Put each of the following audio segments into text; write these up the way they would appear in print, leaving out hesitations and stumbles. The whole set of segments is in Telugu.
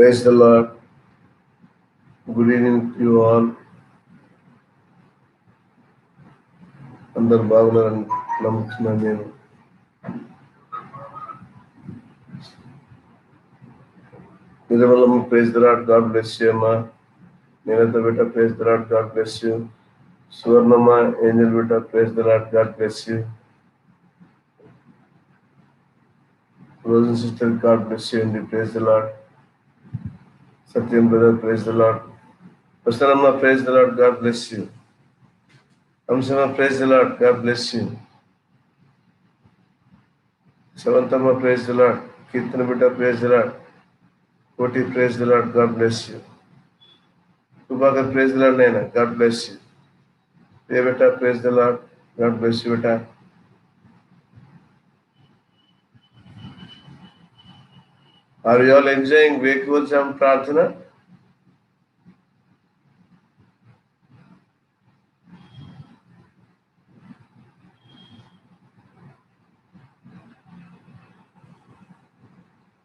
Praise the Lord. Good evening to you all. అందరు బాగున్నారని నమ్ముతున్నాను నేను. Nijavallamma praise the Lord, God bless you అమ్మా. నేనైతే బిడ్డ praise the Lord, God bless you. Suvarnamma angel బిడ్డ praise the Lord, God bless you. Rojan sister God bless you అండి, praise the Lord. Satyam brother praise the Lord. Prasannamma praise the Lord, God bless you. Amshamma praise the Lord, God bless you. Shavantamma praise the Lord. Keerthana బిడ్డ praise the Lord. Koti praise the Lord, God bless you. Subhakar praise the Lord నైనా, గాడ్ బ్లెస్ యూ. ఏ బేటా praise the Lord, God bless you బేటా. ఆర్ యు ఆల్ ఎంజాయింగ్ వేకువజాం ప్రార్థన?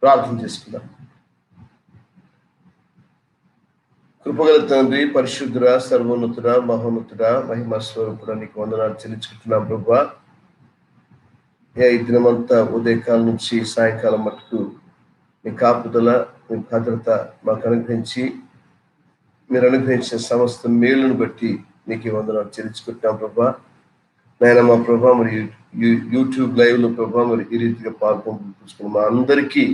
ప్రార్థన చేసుకుందాం. కృపగల తండ్రి, పరిశుద్ధుడా, సర్వోన్నతుడా, మహోన్నతుడా, మహిమ స్వరూపుడా, నీకు వందనాలు చెల్లించుకుంటున్నాం ప్రభువా. ఈ దినమంతా ఉదయకాలం నుంచి సాయంకాలం మట్టుకు మీ కాపుదల, మీ భద్రత మాకు అనుగ్రహించి మీరు అనుగ్రహించిన సమస్త మేలును బట్టి నీకు వందనాలు చెల్లించుకుంటున్నాం ప్రభువా. నాయన మా ప్రభా, మరి యూట్యూబ్ లైవ్ లో ప్రభా మరి ఈ రీతిగా పాల్గొంటున్న మా అందరికీ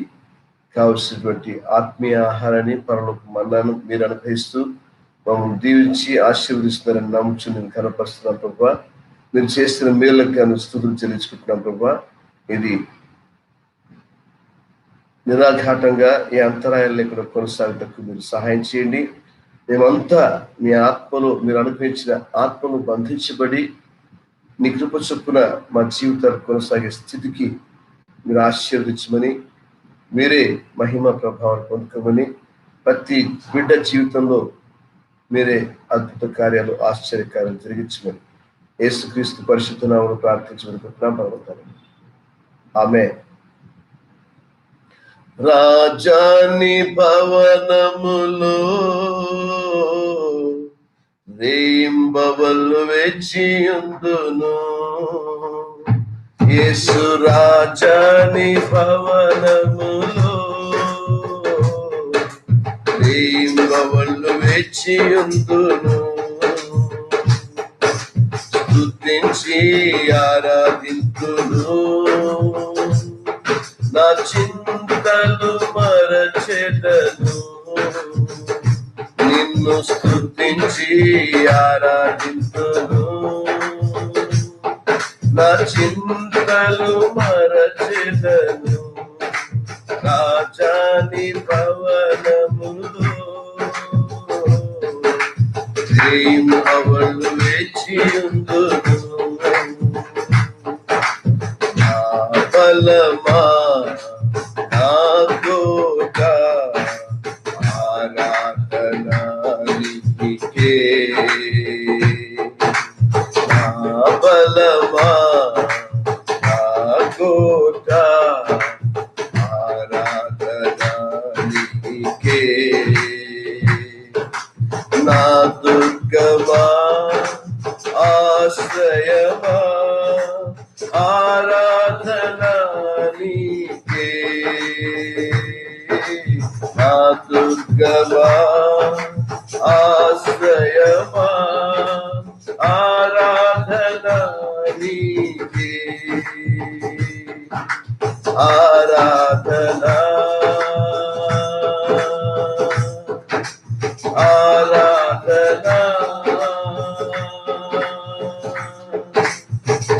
కావలసినటువంటి ఆత్మీయ ఆహారాన్ని, పరలోక మన్నాను మీరు అనుగ్రహిస్తూ మమ్మల్ని దీవించి ఆశీర్వదిస్తున్నారని నమ్ముచు నేను కనపరుస్తున్నాం ప్రభా. మీరు చేస్తున్న మేళ్ళకి గాను స్తుతులు చెల్లించుకుంటున్నాం ప్రభా. ఇది నిరాఘాటంగా ఈ అంతరాయాలు లేకుండా కొనసాగటకు మీరు సహాయం చేయండి. మేమంతా మీ ఆత్మలో మీరు అనుగ్రహించిన ఆత్మను బంధించబడి నీ కృప చొప్పున మా జీవితాలు కొనసాగే స్థితికి మీరు ఆశీర్వదించమని, మీరే మహిమ ప్రభావం పొందుకోమని, ప్రతి బిడ్డ జీవితంలో మీరే అద్భుత కార్యాలు, ఆశ్చర్యకార్యాలు జరిగించమని యేసుక్రీస్తు పరిశుద్ధ నామములో ప్రార్థించబడుకుంటున్నాం భగవంతుడు. ఆమేన్. రాజాని భవనములో రేయింబవళ్ళు వేచియుందును, యేసు రాజాని భవనములో రేయింబవళ్ళు వేచియుందును. స్తుతించి ఆరాధింతును, నా చింతలు మరచెదను, నిన్ను స్తుతించి ఆరాధింతును, నా చింతలు మరచెదను. రాజాని భవనములో రేయింబవళ్ళు వేచియుందును. నా బలమా, నా కోట, ఆరాధన నీకే. నా బలమా, నా కోట, ఆరాధన నీకే. నా దుర్గమా, ఆశ్రయమా, ఆరాధన నీకే. నా దుర్గమా, ఆశ్రయమా, ఆరాధన నీకే. ఆరాధన, ఆరాధన.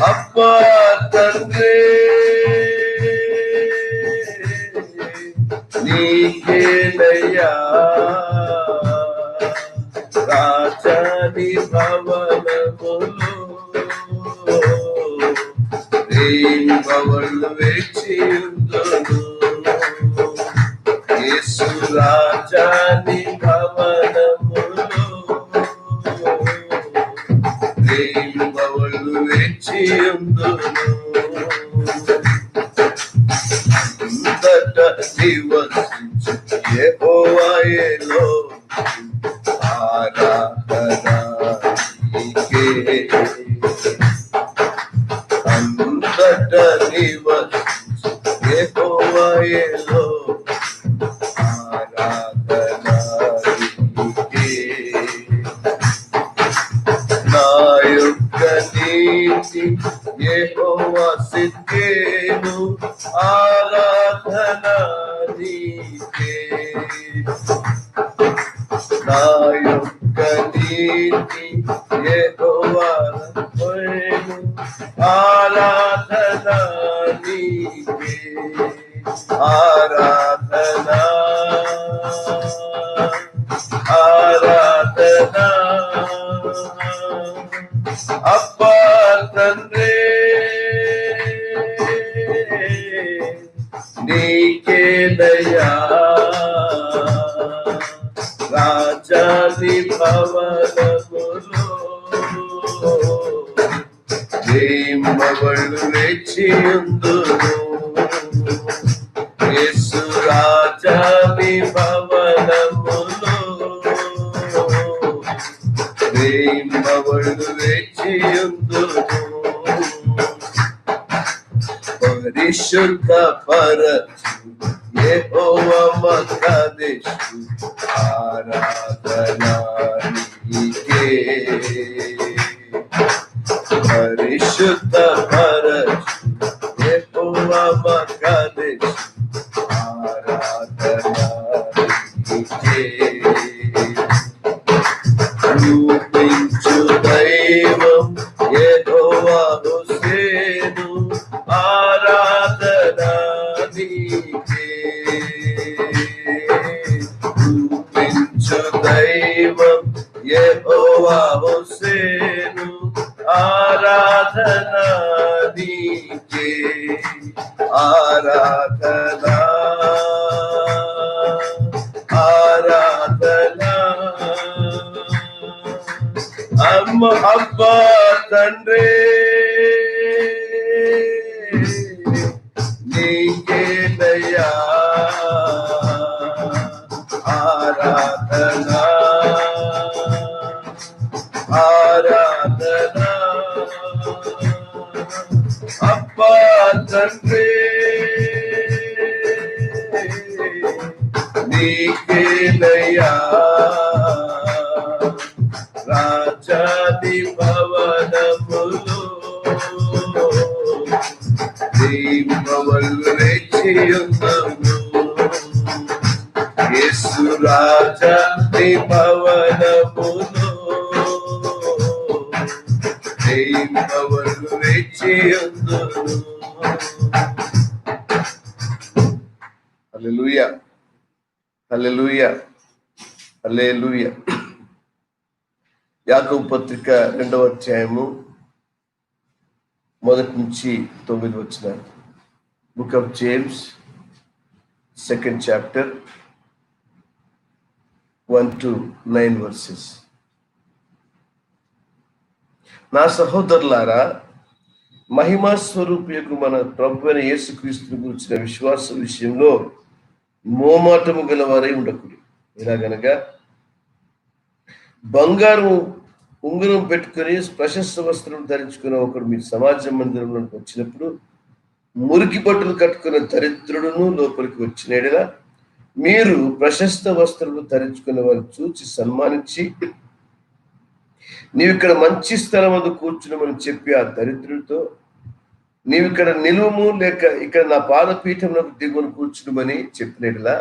అబ్బా తండ్రి నీకేనయ్యా, రాజాని భవనములో రేయింబవళ్ళు వేచియుందును, యేసు రాజాని భవనములో రేయింబవళ్ళు వేచియుందును. అంతట నివసించు యెహోవా ఆరాధన నీకే అంతట నివసించు యెహోవాయేలో ఆరాధన నీకే నా యొక్క నీతి యెహోవా సిద్ధేను ఆరాధన నీకే నా యొక్క నీతి యెహోవా సిద్ధేను ఆరాధన నీకే ఆరాధన ఆరాధన అబ్బా తండ్రి నీకేదయా రాజాని భవనములో దేవళ్ళు వేచియుందురు యేసు రాజాని భవనములో దేవళ్ళు వేచియుందురు పరిశుద్ధ పరచు యెహోవా మకాదేశు ఆరాధన నీకే పరిశుద్ధ పరచు యెహోవా మకాదేశు ఆరాధన నీకే రూపించు దైవం యెహోవా హోసేను ఆరాధన నీకే రూపించు దైవం యెహోవా హోసేను ఆరాధన నీకే ఆరాధన ఆరాధన అబ్బా తండ్రి నీకేదయా ఆరాధన ఆరాధన అబ్బా తండ్రి నీకేదయా రాజాది భవనములో దేవళ్ళు వేచియుందురు యేసు రాజాది భవనములో దేవళ్ళు వేచియుందురు. హల్లెలూయా హల్లెలూయా హల్లెలూయా. యాకోబు పత్రిక 2వ అధ్యాయము 1 నుంచి 9 వచనాలు. Book of James 2nd chapter 1 to 9 verses. నా సహోదరులారా, మహిమా స్వరూపియకు మన ప్రభువైన యేసుక్రీస్తుని గురించిన విశ్వాస విషయంలో మోమాటము గలవారై ఉండకూడదు. ఎలాగనగా బంగారు ఉంగరం పెట్టుకుని ప్రశస్త వస్త్రం ధరించుకున్న ఒకడు మీ సమాజ మందిరంలోకి వచ్చినప్పుడు మురికి బట్టలు కట్టుకున్న దరిద్రుడును లోపలికి వచ్చినలా మీరు ప్రశస్త వస్త్రములు ధరించుకున్న వారిని చూచి సన్మానించి నీవిక్కడ మంచి స్థలం వద్ద కూర్చున్నామని చెప్పి ఆ దరిద్రుడితో నీవిక్కడ నిలువము లేక ఇక్కడ నా పాదపీఠంలో దిగువను కూర్చున్నామని చెప్పినట్లా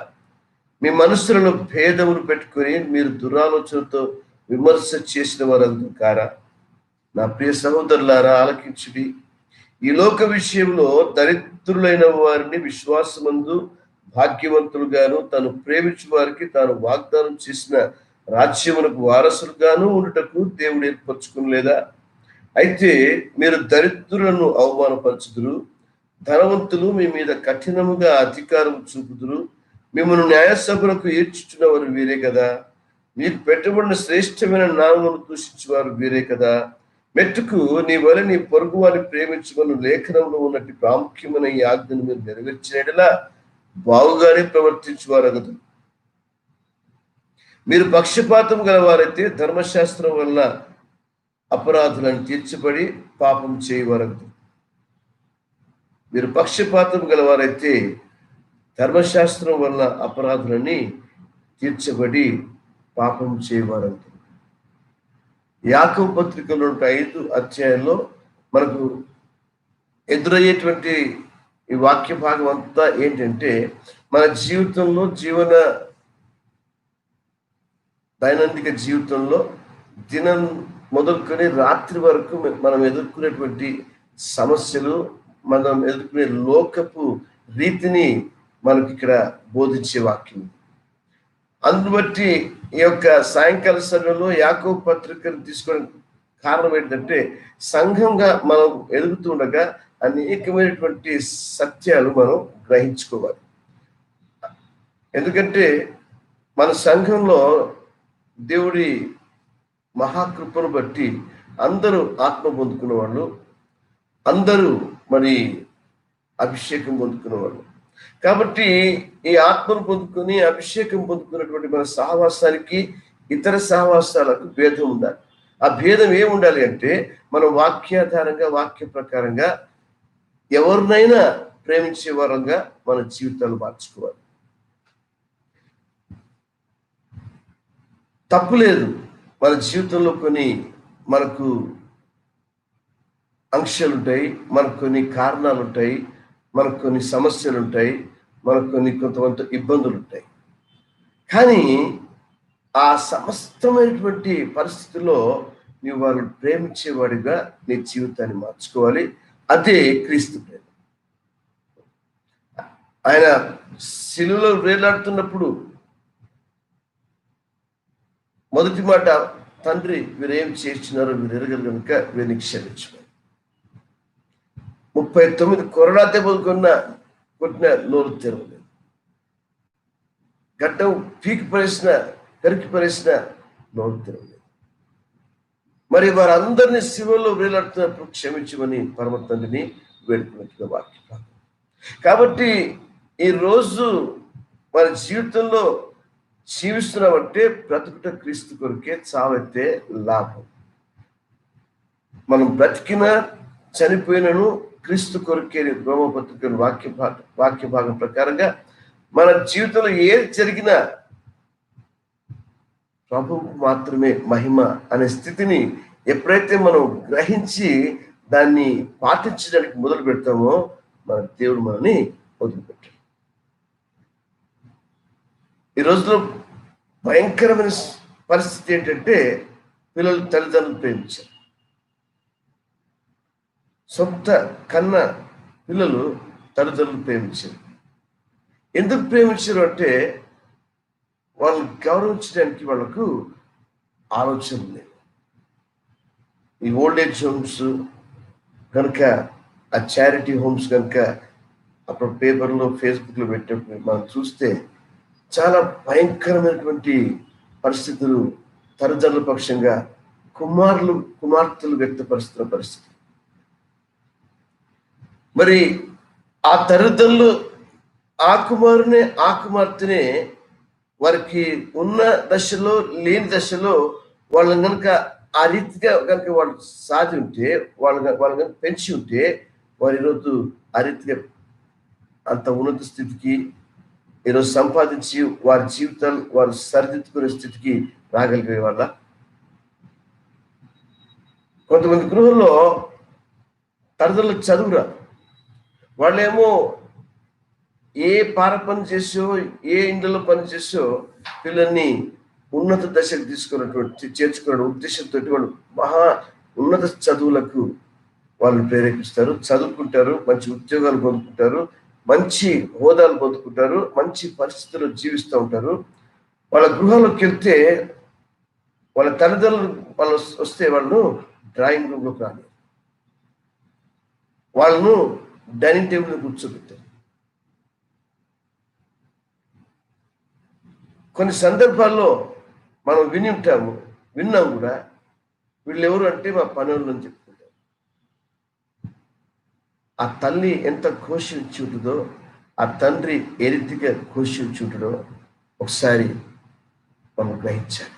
మీ మనసులలో భేదములు పెట్టుకొని మీరు దురాలోచనతో విమర్శ చేసిన వారందరూ కారా? నా ప్రియ సహోదరులారా, ఆలకించుడి. ఈ లోక విషయంలో దరిద్రులైన వారిని విశ్వాసమందు భాగ్యవంతులుగాను తాను ప్రేమించు వారికి తాను వాగ్దానం చేసిన రాజ్యమునకు వారసులుగాను ఉండుటకు దేవుడు ఏర్పరచుకునలేదా? అయితే మీరు దరిద్రులను అవమానపరచుదురు, ధనవంతులు మీ మీద కఠినముగా అధికారం చూపుదురు, మిమ్మల్ని న్యాయసభలకు ఈడ్చుచున్నవారు వీరే కదా. మీకు పెట్టబడిన శ్రేష్టమైన నామమును దూషించేవారు వీరే కదా. మెట్టుకు నీ వల్ల నీ పొరుగు వారిని ప్రేమించమని లేఖనంలో ఉన్నట్టు ప్రాముఖ్యమైన ఈ ఆజ్ఞను మీరు నెరవేర్చినట్లా బాగుగానే ప్రవర్తించేవారు కదా. మీరు పక్షపాతం గలవారైతే ధర్మశాస్త్రం వల్ల అపరాధులను తీర్చబడి పాపం చేయవరదు. మీరు పక్షపాతం గలవారైతే ధర్మశాస్త్రం వల్ల అపరాధులని తీర్చబడి పాపం చేయవరదు. యాకోబు పత్రికలో 5 అధ్యాయంలో మనకు ఎదురయ్యేటువంటి ఈ వాక్య భాగం అంతా ఏంటంటే, మన జీవితంలో దైనందిక జీవితంలో దినం మొదలుకొని రాత్రి వరకు మనం ఎదుర్కొనేటువంటి సమస్యలు, మనం ఎదుర్కొనే లోకపు రీతిని మనకి ఇక్కడ బోధించే వాక్యం. అందును బట్టి ఈ యొక్క సాయంకాల సమయంలో యాకోబు పత్రికను తీసుకోవడం కారణం ఏంటంటే, సంఘంగా మనం ఎదుగుతుండగా అనేకమైనటువంటి సత్యాలు మనం గ్రహించుకోవాలి. ఎందుకంటే మన సంఘంలో దేవుడి మహాకృపను బట్టి అందరూ ఆత్మ పొందుకున్న వాళ్ళు, అందరూ మరి అభిషేకం పొందుకున్న వాళ్ళు. కాబట్టి ఈ ఆత్మను పొందుకొని అభిషేకం పొందుకున్నటువంటి మన సహవాసానికి ఇతర సహవాసాలకు భేదం ఉండాలి. ఆ భేదం ఏముండాలి అంటే, మనం వాక్యాధారంగా వాక్య ప్రకారంగా ఎవరినైనా ప్రేమించే వారంగా మన జీవితాలు మార్చుకోవాలి. తప్పు లేదు, మన జీవితంలో కొన్ని మనకు ఆంక్షలు ఉంటాయి, మనకు కొన్ని కారణాలు ఉంటాయి, మనకు కొన్ని సమస్యలు ఉంటాయి, మనకు కొంతమంది ఇబ్బందులు ఉంటాయి. కానీ ఆ సమస్తమైనటువంటి పరిస్థితుల్లో నీవు వారిని ప్రేమించేవాడిగా నీ జీవితాన్ని మార్చుకోవాలి. అదే క్రీస్తు ప్రేమ. ఆయన శిలువలో వేలాడుతున్నప్పుడు మొదటి మాట, తండ్రి వీరేం చేస్తున్నారో వీరు ఎరగరు కనుక వీరిని క్షమించుకోవాలి. 39 కొరడా దెబ్బలు కొట్టిన నోరు తెరవలేదు. గడ్డం పీకి కరికి పరేసిన నోరు తెరవలేదు. మరి వారందరినీ శిలువలో వేలాడుతున్నప్పుడు క్షమించమని పరమ తండ్రిని వేడుకున్నట్టుగా వాక్యం. కాబట్టి ఈరోజు మన జీవితంలో జీవిస్తున్నామంటే బ్రతుకుట క్రీస్తు కొరకే, చావైతే లాభం. మనం బ్రతికిన చనిపోయినను క్రీస్తు కొరకే. రోమపత్రిక వాక్య భాగం ప్రకారంగా మన జీవితంలో ఏది జరిగినా ప్రభువుకు మాత్రమే మహిమ అనే స్థితిని ఎప్పుడైతే మనం గ్రహించి దాన్ని పాటించడానికి మొదలు పెడతామో, మన దేవుడు మనల్ని వదిలిపెట్టాడు. ఈ రోజులో భయంకరమైన పరిస్థితి ఏంటంటే, పిల్లలు తల్లిదండ్రులు ప్రేమించారు. సొంత కన్న పిల్లలు తల్లిదండ్రులు ప్రేమించారు. ఎందుకు ప్రేమించారు అంటే, వాళ్ళని గౌరవించడానికి వాళ్ళకు ఆలోచన లేదు. ఈ ఓల్డేజ్ హోమ్స్ కనుక, ఆ చారిటీ హోమ్స్ కనుక అప్పుడు పేపర్లో ఫేస్బుక్లో పెట్టినప్పుడు మనం చూస్తే చాలా భయంకరమైనటువంటి పరిస్థితులు తల్లిదండ్రుల పక్షంగా కుమార్తెలు వ్యక్తపరుస్తున్న పరిస్థితి. మరి ఆ తల్లిదండ్రులు ఆ కుమార్తెనే వారికి ఉన్న దశలో లేని దశలో వాళ్ళని కనుక ఆ రీతిగా కనుక వాళ్ళు సాధి ఉంటే, వాళ్ళని కనుక పెంచి ఉంటే, వారు ఈరోజు ఆ రీతిగా అంత ఉన్నత స్థితికి ఈరోజు సంపాదించి వారి జీవితాలు వారు సరిదిద్దుకునే స్థితికి రాగలిగే వాళ్ళ. కొంతమంది గృహంలో తల్లిదండ్రులకు చదువురా, వాళ్ళేమో ఏ పార పని చేసో, ఏ ఇండ్లలో పని చేసో పిల్లల్ని ఉన్నత దశకు చేర్చుకునే ఉద్దేశంతో వాళ్ళు మహా ఉన్నత చదువులకు వాళ్ళు ప్రేరేపిస్తారు, చదువుకుంటారు, మంచి ఉద్యోగాలు పొందుకుంటారు, మంచి హోదాలు పొందుకుంటారు, మంచి పరిస్థితుల్లో జీవిస్తూ ఉంటారు. వాళ్ళ గృహంలోకి వెళ్తే వాళ్ళ తల్లిదండ్రులు వాళ్ళు వస్తే వాళ్ళను డ్రాయింగ్ రూమ్లోకి రాని, వాళ్ళను డైనింగ్ టేబుల్ కూర్చోబెట్టారు. కొన్ని సందర్భాల్లో మనం విన్నాం కూడా, వీళ్ళు ఎవరు అంటే మా పనులు అని చెప్పుకుంటారు. ఆ తల్లి ఎంత ఘోషించి ఉంటుందో, ఆ తండ్రి ఏ రీతిగా ఘోషించి ఉంటుందో ఒకసారి మనం గ్రహించాలి.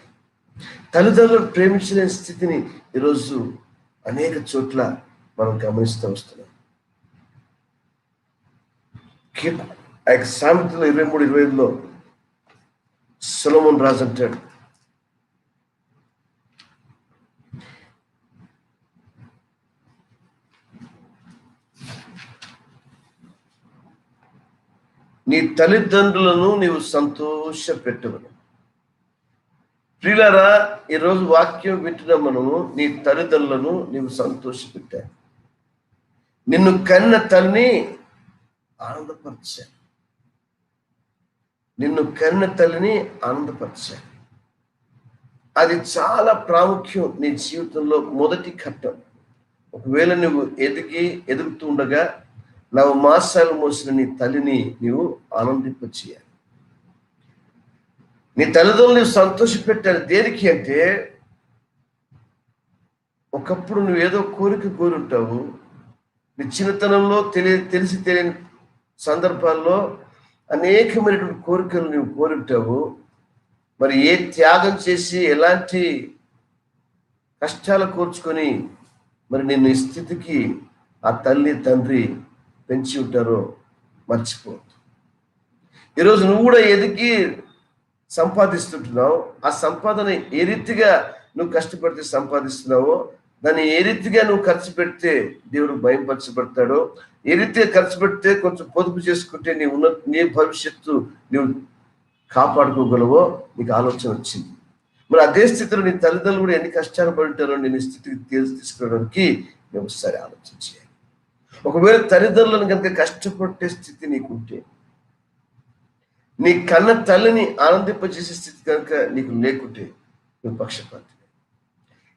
తల్లిదండ్రులను ప్రేమించిన స్థితిని ఈరోజు అనేక చోట్ల మనం గమనిస్తూ వస్తున్నాం. సామెతలు 23:25 సొలొమోను రాజు అంటాడు, నీ తల్లిదండ్రులను నీవు సంతోష పెట్టవను. ప్రియులారా, ఈరోజు వాక్యం వింటున్న మనము నీ తల్లిదండ్రులను నీవు సంతోష పెట్టావు. నిన్ను కన్న తల్లిని ఆనందపరిచాను. నిన్ను కన్న తల్లిని ఆనందపరిచాను. అది చాలా ప్రాముఖ్యం నీ జీవితంలో. మొదటి ఘట్టం. ఒకవేళ నువ్వు ఎదుగుతూ ఉండగా 9 మాసాలు మోసిన నీ తల్లిని నీవు ఆనందింపచేయాలి. నీ తల్లిదండ్రులు నీవు సంతోషపెట్టాలి. దేనికి అంటే, ఒకప్పుడు నువ్వు ఏదో కోరిక కోరుంటావు. నీ చిన్నతనంలో తెలిసి తెలియని సందర్భాల్లో అనేకమైనటువంటి కోరికలు నువ్వు కోరుంటావు. మరి ఏ త్యాగం చేసి ఎలాంటి కష్టాలు కోర్చుకొని మరి నిన్ను ఈ స్థితికి ఆ తల్లి తండ్రి పెంచి ఉంటారో మర్చిపోవద్దు. ఈరోజు నువ్వు కూడా ఎదిగి సంపాదిస్తుంటున్నావు. ఆ సంపాదన ఏ రీతిగా నువ్వు కష్టపడితే సంపాదిస్తున్నావో, దాన్ని ఏ రీతిగా నువ్వు ఖర్చు పెడితే దేవుడు భయంపరచబడతాడో, ఏ రీతిగా ఖర్చు పెడితే కొంచెం పొదుపు చేసుకుంటే నీ భవిష్యత్తు నువ్వు కాపాడుకోగలవో నీకు ఆలోచన వచ్చింది. మరి అదే స్థితిలో నీ తల్లిదండ్రులు కూడా ఎన్ని కష్టాలు పడి ఉంటారో నేను ఈ స్థితికి తీసుకురావడానికి నువ్వు ఒకసారి ఆలోచన చేయాలి. ఒకవేళ తల్లిదండ్రులను కనుక కష్టపడే స్థితి నీకుంటే, నీ కన్న తల్లిని ఆనందింపజేసే స్థితి కనుక నీకు లేకుంటే నువ్వు పక్షపాతి.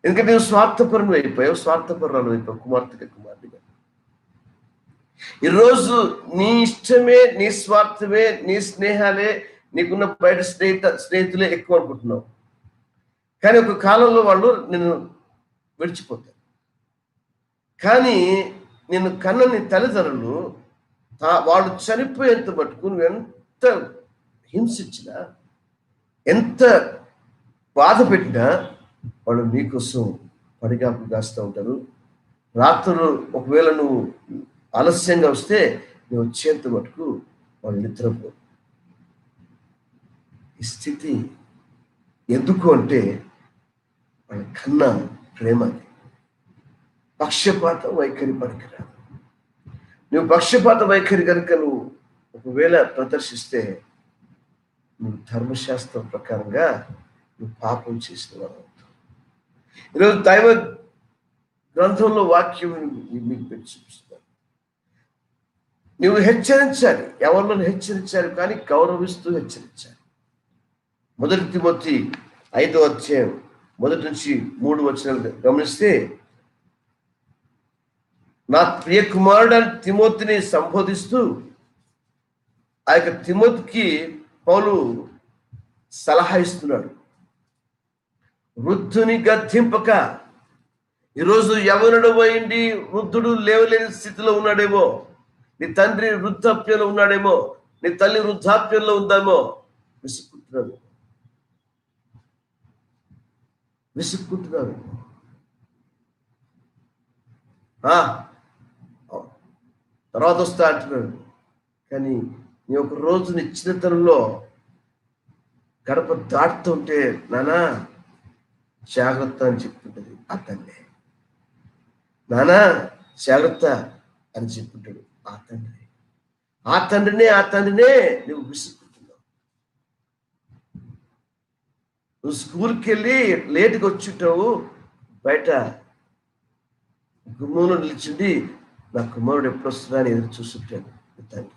ఎందుకంటే నువ్వు స్వార్థపరులు అయిపోయావు, స్వార్థపరురాలు అయిపోయావు, కుమార్తెగా. ఈరోజు నీ ఇష్టమే, నీ స్వార్థమే, నీ స్నేహాలే, నీకున్న బయట స్నేహితులే ఎక్కువ అనుకుంటున్నావు. కానీ ఒక కాలంలో వాళ్ళు నిన్ను విడిచిపోతారు. కానీ నిన్ను కన్న నీ తల్లిదండ్రులు వాళ్ళు చనిపోయేంత మటుకు నువ్వు ఎంత హింసించినా, ఎంత బాధ పెట్టినా వాళ్ళు నీకోసం పడిగాపులు కాస్తూ ఉంటారు. రాత్రులు ఒకవేళ నువ్వు ఆలస్యంగా వస్తే నువ్వు వచ్చేంత మటుకు వాళ్ళు నిద్రపో. ఈ స్థితి ఎందుకు అంటే వాళ్ళ కన్నా ప్రేమ. పక్షపాత వైఖరి పనికిరాదు. నువ్వు పక్షపాత వైఖరి కనుక నువ్వు ఒకవేళ ప్రదర్శిస్తే నువ్వు ధర్మశాస్త్రం ప్రకారంగా నువ్వు పాపం చేసిన వాడు. ఈరోజు దైవ గ్రంథంలో వాక్యం మీకు పెట్టి చూపిస్తాను. నువ్వు హెచ్చరించాలి, ఎవరిని హెచ్చరించాలి, కానీ గౌరవిస్తూ హెచ్చరించాలి. 1 తిమోతి 5వ అధ్యాయం 1 నుంచి 3 వచనాలు గమనిస్తే, నా ప్రియ కుమారుడు తిమోతిని సంబోధిస్తూ ఆ యొక్క తిమోతికి పౌలు సలహా ఇస్తున్నాడు. వృద్ధుని గద్దింపక. ఈరోజు యవనుడు పోయింది, వృద్ధుడు లేవలేని స్థితిలో ఉన్నాడేమో, నీ తండ్రి వృద్ధాప్యంలో ఉన్నాడేమో, నీ తల్లి వృద్ధాప్యంలో ఉందేమో, విసుక్కుంటున్నాడు. తర్వాత వస్తా అంటున్నాడు. కానీ నీ ఒక రోజు నీ చిన్నతనంలో గడప దాటుతుంటే నానా జాగ్రత్త అని చెప్తుంటది ఆ తల్లి. నానా జాగ్రత్త అని చెప్తుంటాడు ఆ తండ్రి. ఆ తండ్రినే నువ్వు విసుక్కుంటున్నావు. నువ్వు స్కూల్కి వెళ్ళి లేటుగా వచ్చుంటావు, బయట గుమ్మంలో నిలిచింది నా కుమారుడు ఎప్పుడు వస్తుందా అని ఎదురు చూస్తుంటాను. తండ్రి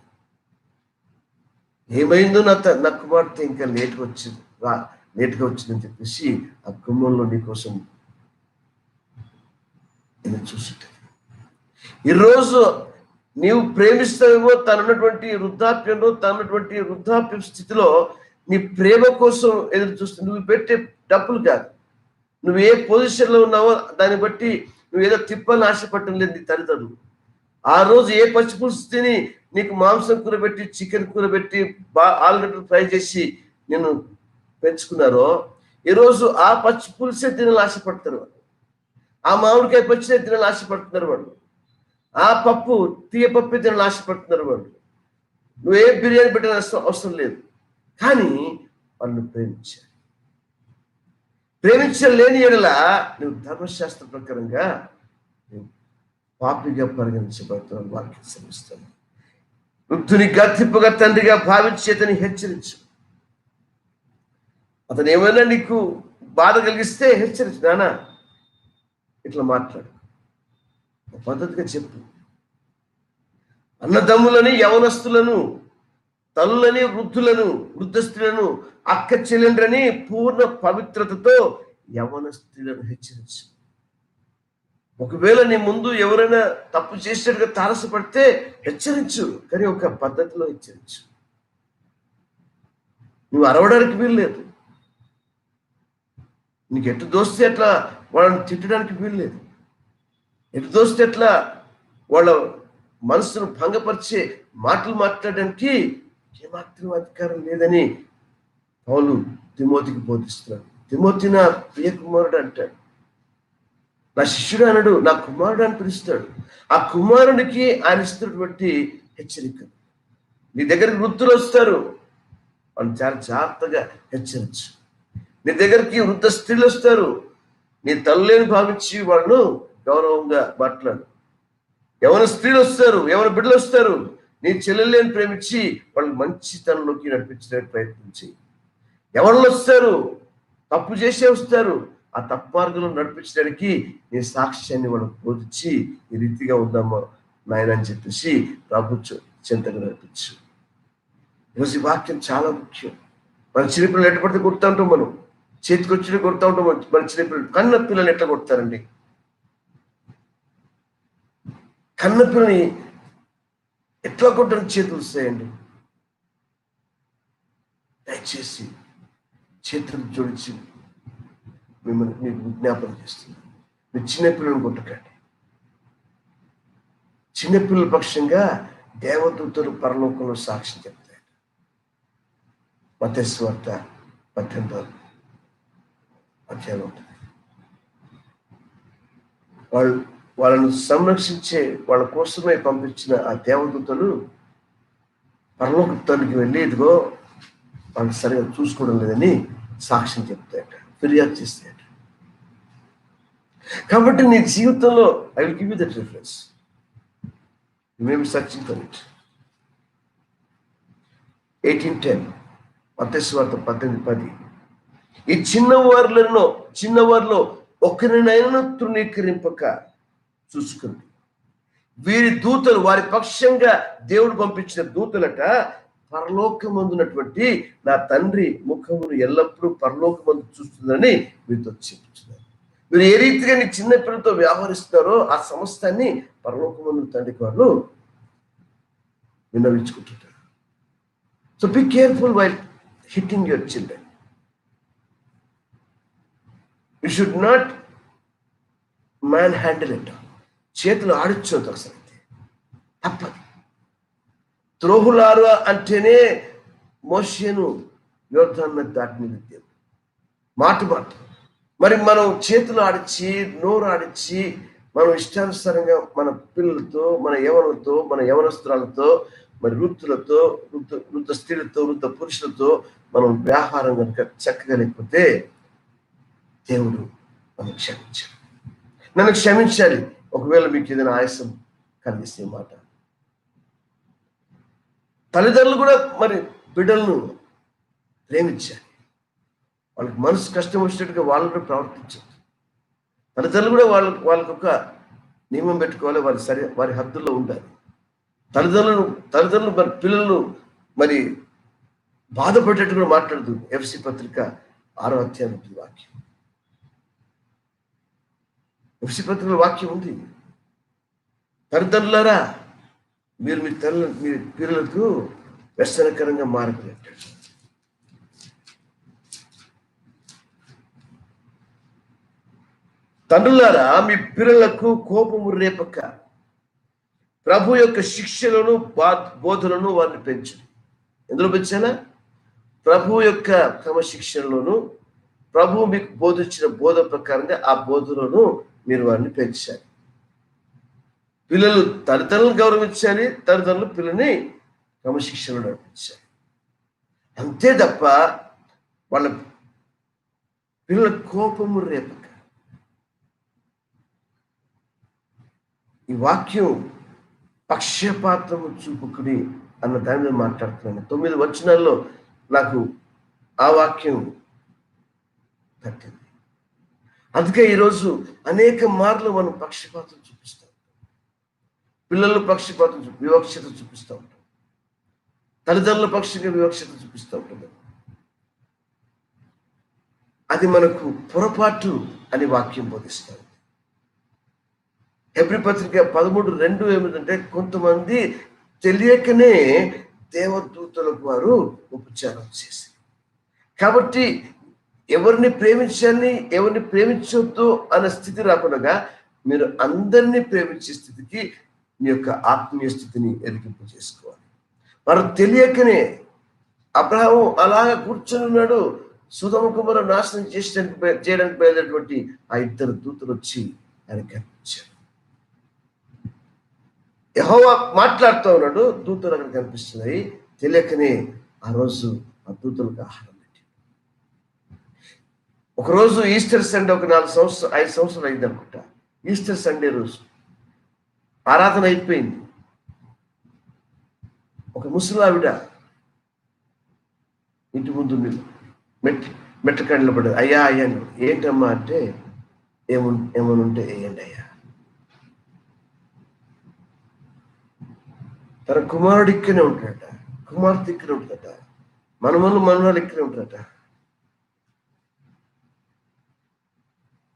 ఏమైందో నా కుమార్తె ఇంకా లేట్గా వచ్చిందని చెప్పేసి ఆ గుమ్మంలో నీకోసం ఎదురు చూస్తుంటాను. ఈరోజు నీవు ప్రేమిస్తావేమో, తనున్నటువంటి వృద్ధాప్య స్థితిలో నీ ప్రేమ కోసం ఎదురు చూస్తుంది. నువ్వు పెట్టే డబ్బులు కాదు, నువ్వు ఏ పొజిషన్లో ఉన్నావో దాన్ని బట్టి నువ్వు ఏదో తిప్పని ఆశపడటం లేదు. నీ తల్లిదండ్రులు ఆ రోజు ఏ పచ్చిపులుసు తిని నీకు మాంసం కూర పెట్టి, చికెన్ కూర పెట్టి, ఆలుగడ్డలు ఫ్రై చేసి నేను పెంచుకున్నారో ఈరోజు ఆ పచ్చి పులిసే తినాలని ఆశపడతారు వాళ్ళు. ఆ మామిడికాయ పచ్చినే తినాలని ఆశపడుతున్నారు వాళ్ళు. ఆ పప్పు తీయ పప్పు తినాలని ఆశపడుతున్నారు వాళ్ళు. నువ్వే బిర్యానీ పెట్టిన అవసరం లేదు, కానీ వాళ్ళు ప్రేమించలేని ఎడల నువ్వు ధర్మశాస్త్ర ప్రకారంగా పాపిగా పరిగణించబడుతున్న వాక్యం శ్రమిస్తాను. వృద్ధుని గర్తింపుగా తండ్రిగా భావించి అతని హెచ్చరించు. అతను ఏమైనా నీకు బాధ కలిగిస్తే హెచ్చరించు, నానా ఇట్లా మాట్లాడు, పద్ధతిగా చెప్పు. అన్నదమ్ములని, యవనస్తులను, తల్లులని, వృద్ధ స్త్రీలను, అక్క చెల్లెండ్రని పూర్ణ పవిత్రతతో యవన స్త్రీలను హెచ్చరించు. ఒకవేళ నీ ముందు ఎవరైనా తప్పు చేసినట్టుగా తారసపడితే హెచ్చరించు, కానీ ఒక పద్ధతిలో హెచ్చరించు. నువ్వు అరవడానికి వీల్లేదు. నీకు ఎటు దోస్తే అట్లా వాళ్ళని తిట్టడానికి వీల్లేదు. ఎటు దోస్తే అట్లా వాళ్ళ మనసును భంగపరిచే మాటలు మాట్లాడడానికి ఏమాత్రం అధికారం లేదని పౌలు తిమోతికి బోధిస్తున్నాడు. తిమోతి నా ప్రియ కుమారుడు అంటాడు, నా శిష్యుడు అనడు, నా కుమారుడు అని పిలుస్తాడు. ఆ కుమారునికి ఆయన ఇస్తున్నటువంటి హెచ్చరిక. నీ దగ్గరికి వృద్ధులు వస్తారు, వాళ్ళు చాలా జాగ్రత్తగా హెచ్చరించు. నీ దగ్గరికి వృద్ధ స్త్రీలు వస్తారు, నీ తల్లిని భావించి వాళ్ళను గౌరవంగా మాట్లాడు. ఎవరి స్త్రీలు వస్తారు, ఎవరి బిడ్డలు వస్తారు, నీ చెల్లెల్ని ప్రేమించి వాళ్ళు మంచి తనలోకి నడిపించడానికి ప్రయత్నించి. ఎవరు వస్తారు, తప్పు చేసే వస్తారు, ఆ తప్పు మార్గంలో నడిపించడానికి నీ సాక్ష్యాన్ని వాళ్ళకు బోధించి ఈ రీతిగా ఉందామో నాయన అని చెప్పేసి ప్రభుత్వ చింతగా నడిపించు. ఈరోజు ఈ వాక్యం చాలా ముఖ్యం. మన చిన్నపిల్లలు ఎట్లా పడితే కొడుతూ ఉంటాం, మనం చేతికి వచ్చి కొడుతూ ఉంటాం. మన చిన్నపిల్లలు, కన్న పిల్లలు ఎట్లా కొడతారండి? కన్న పిల్లని ఎట్లా కొట్టడానికి చేతులు వస్తాయండి? దయచేసి చేతులు జోడించి మిమ్మల్ని మీకు విజ్ఞాపన చేస్తున్నాను, మీరు చిన్నపిల్లలను కొట్టకండి. చిన్నపిల్లల పక్షంగా దేవదూతలు పరలోకంలో సాక్ష్యం చెప్తాయి. మత్తయి సువార్త 18వ అధ్యాయం ఉంటుంది. వాళ్ళను సంరక్షించే, వాళ్ళ కోసమే పంపించిన ఆ దేవదూతలు పరలోకానికి వెళ్ళి ఇదిగో వాళ్ళు సరిగా చూసుకోవడం లేదని సాక్ష్యం చెప్తాయట, ఫిర్యాదు చేస్తాయట. కాబట్టి నీ జీవితంలో I will give you that reference. You may be searching for it. 18:10 మత్తయి సువార్త 18:10. ఈ చిన్నవారిలో ఒకరినైనా తృణీకరింపక చూసుకుంది. వీరి దూతలు, వారి పక్షంగా దేవుడు పంపించిన దూతలట, పరలోకమందున్నటువంటి నా తండ్రి ముఖమును ఎల్లప్పుడూ పరలోకమందు చూస్తుందని మీతో చెప్తున్నారు. మీరు ఏ రీతిగా నీ చిన్న పిల్లలతో వ్యవహరిస్తున్నారో ఆ సమస్తాన్ని పరలోకమందు తండ్రికి వాళ్ళు విన్నవించుకుంటుంటారు. So be careful while hitting your children. You should not manhandle it. చేతులు ఆడిచ్చోదు అసలు, తప్పదు. ద్రోహులారు అంటేనే మోషేను యోర్దాను మీద దాటిన దేవుడు మాట. మరి మనం చేతులు ఆడిచ్చి, నోరు ఆడిచ్చి, మనం ఇష్టానుసారంగా మన పిల్లలతో, మన యవనులతో, మన యవనస్త్రాలతో, మరి వృద్ధ స్త్రీలతో, వృద్ధ పురుషులతో మనం వ్యాపారం కనుక చక్కగా లేకపోతే దేవుడు నన్ను క్షమించాలి. నన్ను క్షమించాలి ఒకవేళ మీకు ఏదైనా ఆయాసం కలిగిస్తే మాట. తల్లిదండ్రులు కూడా మరి బిడ్డలను ప్రేమించాలి. వాళ్ళకి మనసు కష్టం వచ్చినట్టుగా వాళ్ళు కూడా ప్రవర్తించాలి. తల్లిదండ్రులు కూడా వాళ్ళకి ఒక నియమం పెట్టుకోవాలి, వారి హద్దుల్లో ఉండాలి. తల్లిదండ్రులు మరి పిల్లలను మరి బాధపడేట్టు కూడా మాట్లాడదు. ఎఫ్సి పత్రిక 6వ అధ్యాయం వాక్యం. ఎఫ్సి పత్రికలో వాక్యం ఉంది, తల్లిదండ్రులారా మీరు మీ పిల్లలకు వ్యసనకరంగా మారగలరు. తండ్రులారా మీ పిల్లలకు కోపము రేపక ప్రభు యొక్క శిక్షలను బోధనను వారిని పెంచు. ఎందులో పెంచాలా? ప్రభు యొక్క క్రమశిక్షణలోను ప్రభు మీకు బోధించిన బోధ ప్రకారంగా ఆ బోధలోను మీరు వారిని పెంచాలి. పిల్లలు తల్లిదండ్రులను గౌరవించాలి, తల్లిదండ్రులు పిల్లల్ని క్రమశిక్షణలో నడిపించాలి. అంతే తప్ప వాళ్ళ పిల్లల కోపము రేపక. ఈ వాక్యం పక్షపాతము చూపుకుని అన్న దాని మీద మాట్లాడుతున్నాను. 9 వచనాల్లో నాకు ఆ వాక్యం తట్టింది. అందుకే ఈరోజు అనేక మార్లు మనం పక్షపాతం చూపిస్తాం. పిల్లలు పక్షపాతం వివక్షత చూపిస్తూ ఉంటాం. తల్లిదండ్రుల పక్షంగా వివక్షత చూపిస్తూ ఉంటుంది. అది మనకు పొరపాటు అని వాక్యం బోధిస్తారు. హెబ్రీ పత్రిక 13:2 ఏమిటంటే, కొంతమంది తెలియకనే దేవదూతలకు వారు ఉపచారం చేసి, కాబట్టి ఎవరిని ప్రేమించాలి ఎవరిని ప్రేమించొద్దు అన్న స్థితి రాకుండా మీరు అందరినీ ప్రేమించే స్థితికి మీ యొక్క ఆత్మీయ స్థితిని ఎదిగింపు చేసుకోవాలి. వారు తెలియకనే అబ్రహాము అలాగా కూర్చొని ఉన్నాడు. సొదొమ గొమొర్ర నాశనం చేయడానికి బయలుదేరినటువంటి ఆ 2 దూతలు వచ్చి ఆయన కనిపించారు. యెహోవా మాట్లాడుతూ ఉన్నాడు, దూతలు అక్కడ కనిపిస్తున్నాయి. తెలియకనే ఆ రోజు ఆ దూతలకు ఆహారం పెట్టి, ఒకరోజు ఈస్టర్ సండే, ఒక 5 సంవత్సరాలు అయింది అనుకుంటా. ఈస్టర్ సండే రోజు ఆరాధన అయిపోయింది. ఒక ముసలావిడ ఇంటి ముందు మెట్ల నిలబడ్డది. అయ్యా అయ్యా, ఏంటమ్మా అంటే, ఏమని ఉంటే వేయండి అయ్యా. తన కుమారుడు ఇక్కనే ఉంటాడట, కుమార్తె ఇక్కనే ఉంటుందట, మనవరాలు ఇక్కనే ఉంటారట.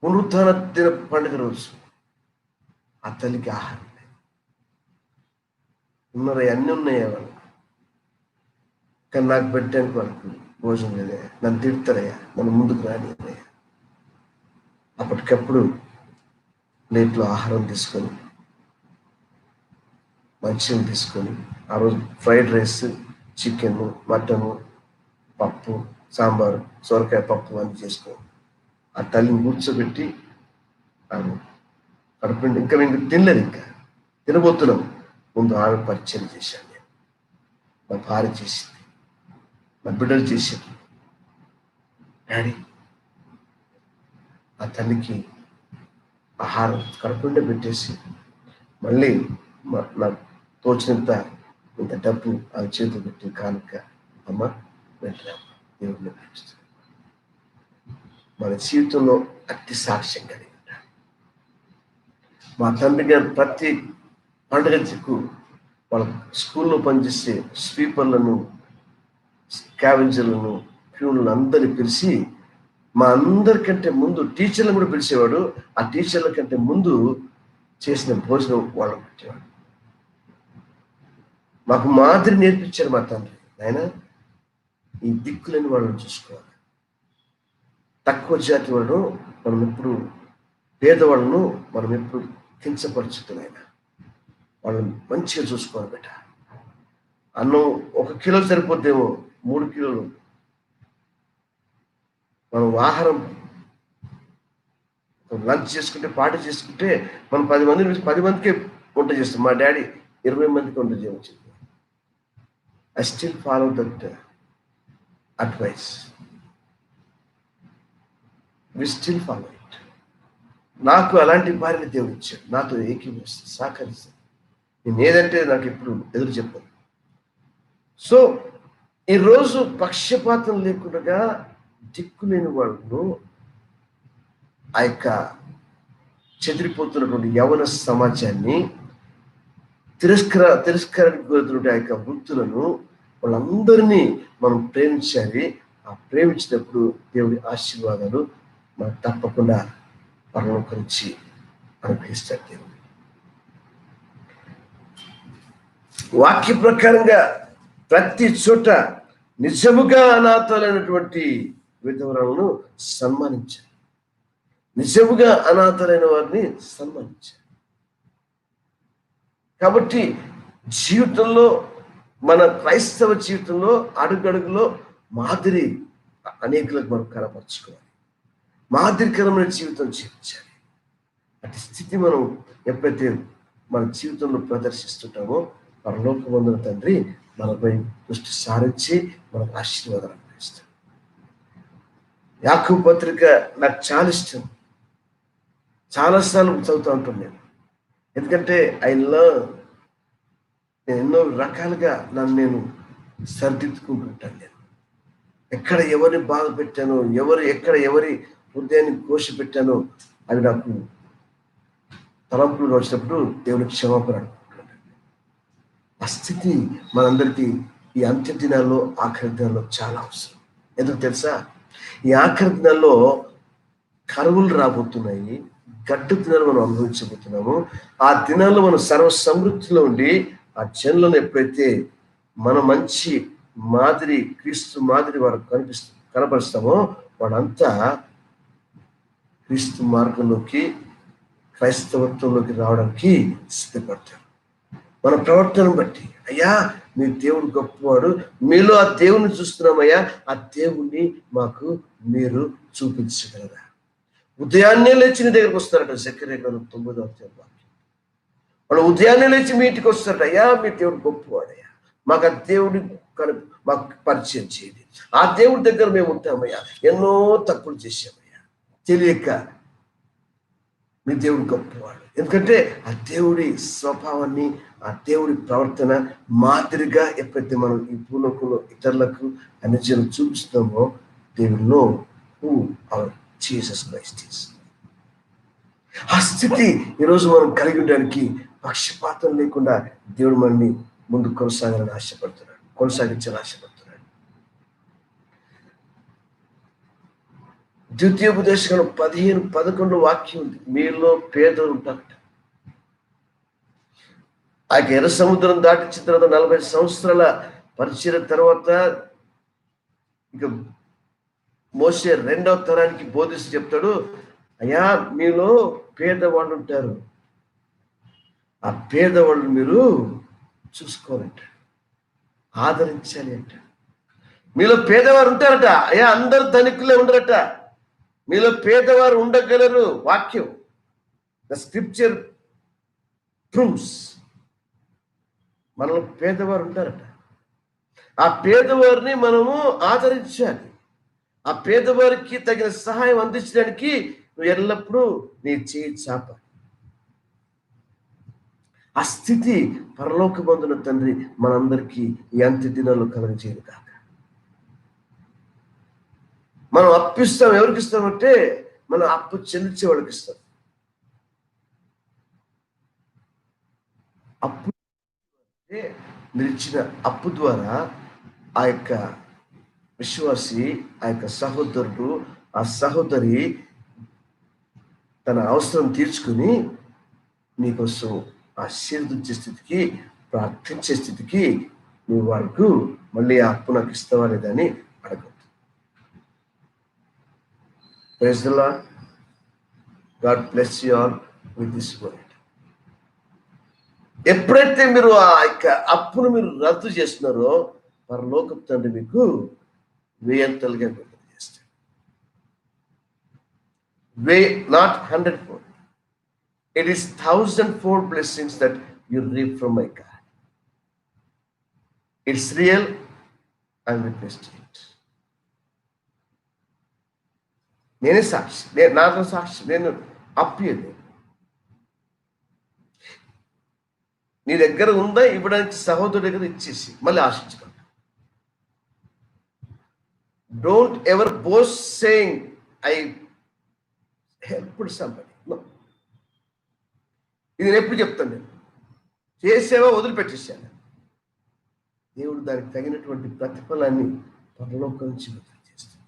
పునరుత్థాన దిన పండుగ రోజు ఆ తల్లికి ఆహారం ఉన్నారయ్యా, అన్నీ ఉన్నాయా వాళ్ళకు, కానీ నాకు పెట్టడానికి వాళ్ళకు భోజనం లేదే, నన్ను తిడతారయ్యా, నన్ను ముందుకు రానియ్యా. అప్పటికప్పుడు ప్లేట్లో ఆహారం తీసుకొని, మంచిగా తీసుకొని, ఆ రోజు ఫ్రైడ్ రైస్, చికెన్, మటను, పప్పు, సాంబారు, సొరకాయ పప్పు అన్నీ చేసుకొని ఆ తల్లిని కూర్చోబెట్టి, కడుపు ఇంకా మేము తినలేదు, ఇంకా తినబోతున్నాం. ముందు ఆమె పరిచయం చేశాను నేను. మా భార్య చేసింది, మా బిడ్డలు చేశారు. డాడీ ఆ తల్లికి ఆహారం కడుపుండే పెట్టేసి, మళ్ళీ నాకు తోచినంత ఇంత డబ్బు ఆ చేతులు పెట్టి కానుక, అమ్మ వెళ్ళాం, దేవుడిని ప్రేమిస్తాం. మన జీవితంలో అతి సాక్ష్యం కలిగి ఉంటాడు. మా తండ్రి గారు ప్రతి పండుగ చెక్కు వాళ్ళ స్కూల్లో పనిచేసే స్వీపర్లను, స్కావెంజర్లను, ప్యూన్లను అందరినీ పిలిచి, మా అందరికంటే ముందు టీచర్లను కూడా పిలిచేవాడు. ఆ టీచర్ల కంటే ముందు చేసిన భోజనం వాళ్ళకు పెట్టేవాడు. మాకు మాదిరి నేర్పించారు మా తండ్రి. ఆయన ఈ దిక్కులని వాళ్ళని చూసుకోవాలి. తక్కువ జాతి వాళ్ళను మనం ఎప్పుడు, పేదవాళ్ళను మనం ఎప్పుడు కించపరుచుతున్నాయన, వాళ్ళని మంచిగా చూసుకోవాలి బిడ్డ. అన్నం 1 కిలో సరిపోద్దేమో, 3 కిలోలు మనం ఆహారం లంచ్ చేసుకుంటే, పార్టీ చేసుకుంటే మనం 10 మందికే వంట చేస్తాం. మా డాడీ 20 మందికి వంట చేయవచ్చు. I still follow that advice. We still follow it. నాకు అలాంటి భార్యని దేవుడు ఇచ్చాడు, నాతో ఏకీభవిస్తుంది, సహకరిస్తుంది. నేను ఏదంటే నాకు ఎప్పుడు ఎదురు చెప్పాను. సో ఈరోజు పక్షపాతం లేకుండా దిక్కులేని వాళ్ళు, ఆ యొక్క చెదిరిపోతున్నటువంటి యవన సమాజాన్ని, తిరస్కారానికి గురవుతున్న ఆ యొక్క వృత్తులను, వాళ్ళందరినీ మనం ప్రేమించాలి. ఆ ప్రేమించినప్పుడు దేవుడి ఆశీర్వాదాలు మనకు తప్పకుండా పరలోకం నుంచి అనుగ్రహిస్తాడు దేవుడు. వాక్య ప్రకారంగా ప్రతి చోట నిజముగా అనాథలైనటువంటి విధవరాలను సన్మానించారు. నిజముగా అనాథలైన వారిని సన్మానించారు. కాబట్టి జీవితంలో, మన క్రైస్తవ జీవితంలో అడుగడుగులో మాదిరి అనేకులకు మనం కనపరచుకోవాలి, మాదిరికరమైన జీవితం జీవించాలి. అటు స్థితి మనం ఎప్పుడైతే మన జీవితంలో ప్రదర్శిస్తుంటామో పరలోకమందున తండ్రి మనపై దృష్టి సారించి మనకు ఆశీర్వాదాలు అందిస్తాడు. యాకోబు పత్రిక నాకు చాలా ఇష్టం, చాలాసార్లు చదువుతూ ఉంటాను నేను. ఎందుకంటే నేను ఎన్నో రకాలుగా నేను సరిదిద్దుకుంటుంటాను. నేను ఎక్కడ ఎవరిని బాధ పెట్టానో, ఎక్కడ ఎవరి హృదయాన్ని కోసి పెట్టానో అవి నాకు తలంపులు వచ్చినప్పుడు దేవునికి క్షమాపణ అనుకుంటున్నాను. ఆ స్థితి మనందరికీ ఈ అంత్య దినాల్లో, ఆఖరి దినాల్లో చాలా అవసరం. ఎందుకు తెలుసా? ఈ ఆఖరి దినాల్లో కరువులు రాబోతున్నాయి, గడ్డు దినాలు మనం అనుభవించబోతున్నాము. ఆ దినాల్లో మనం సర్వ సమృద్ధిలో ఉండి ఆ జనులను ఎప్పుడైతే మన మంచి మాదిరి, క్రీస్తు మాదిరి వారు కనపరుస్తామో వాడంతా క్రీస్తు మార్గంలోకి, క్రైస్తవత్వంలోకి రావడానికి సిద్ధపడతారు. మన ప్రవర్తనను బట్టి, అయ్యా మీ దేవుడు గొప్పవాడు, మీలో ఆ దేవుణ్ణి చూస్తున్నామయ్యా, ఆ దేవుణ్ణి మాకు మీరు చూపించగలరా? ఉదయాన్నే లేచి నీ దగ్గరకు వస్తారట. జకర్యా 9వ అధ్యాయం. వాళ్ళు ఉదయాన్నే లేచి మీ ఇంటికి వస్తారట. అయ్యా మీ దేవుడు గొప్పవాడయ్యా, మాకు ఆ దేవుడి మాకు పరిచయం చేయండి. ఆ దేవుడి దగ్గర మేము ఉంటామయ్యా, ఎన్నో తప్పులు చేసామయ్యా, తెలియక. మీ దేవుడు గొప్పవాడు. ఎందుకంటే ఆ దేవుడి స్వభావాన్ని, ఆ దేవుడి ప్రవర్తన మాదిరిగా ఎప్పుడైతే మనం ఈ భూలోకంలో ఇతరులకు అన్ని జనం చూపిస్తున్నామో, they will know who our Jesus Christ is. ఆ స్థితి ఈరోజు మనం కలిగి ఉండడానికి పక్షపాతం లేకుండా దేవుడు మనల్ని ముందు కొనసాగాలని ఆశపడుతున్నాడు, కొనసాగించాలని ఆశపడుతున్నాడు. ద్వితీయోపదేశకాండం 15:11 వాక్యం ఉంది, మీలో పేదలు ఉంటారట. ఆ ఎర్ర సముద్రం దాటించిన తర్వాత 40 సంవత్సరాల పరిచయ తర్వాత ఇక మోసే 2వ తరానికి బోధిస్తూ చెప్తాడు, అయ్యా మీలో పేదవాళ్ళు ఉంటారు, ఆ పేదవాళ్ళు మీరు చూసుకోవాలంట, ఆదరించాలి అంట. మీలో పేదవారు ఉంటారట. అయ్యా అందరు ధనికులే ఉండరట, మీలో పేదవారు ఉండగలరు. వాక్యం, ద స్క్రిప్చర్ ప్రూవ్స్ మనలో పేదవారు ఉంటారట. ఆ పేదవారిని మనము ఆదరించాలి. ఆ పేదవారికి తగిన సహాయం అందించడానికి నువ్వు ఎల్లప్పుడూ నీ చేయి చాపాలి. ఆ స్థితి పరలోకమందున తండ్రి మనందరికీ ఈ అంత్య దినాల్లో కలగజేయదు కాక. మనం అప్పిస్తాం, ఎవరికి ఇస్తామంటే మనం అప్పు చెల్లించే వాళ్ళకి ఇస్తాం. అప్పు అంటే మీరు ఇచ్చిన అప్పు ద్వారా ఆ యొక్క విశ్వాసి, ఆ యొక్క సహోదరుడు, ఆ సహోదరి తన అవసరం తీర్చుకుని నీకోసం ఆశీర్వదించే స్థితికి, ప్రార్థించే స్థితికి నువ్వు వాళ్ళకు మళ్ళీ ఆ అప్పు నాకు ఇస్తావా లేదని అడగద్దు. Praise the Lord. God bless you all with this word. ఎప్పుడైతే మీరు ఆ యొక్క అప్పును మీరు రద్దు చేస్తున్నారో పరలోకపు తండ్రి మీకు 1000 చేస్తాడు. Not 100-fold. It is 1000-fold blessings that you reap from my God. It's real. I'm witness to it. నేనే సాక్షి, నాతో సాక్షి. నేను అప్పియదు. నీ దగ్గర ఉందా ఇవ్వడానికి సహోదరుడి దగ్గర ఇచ్చేసి మళ్ళీ ఆశించుకోండి. Don't ever boast saying I helped somebody. ఇది నేను ఎప్పుడు చెప్తాను, నేను చేసేవా వదిలిపెట్టేసాను. దేవుడు దానికి తగినటువంటి ప్రతిఫలాన్ని పరలోకం నుంచి చేస్తాడు.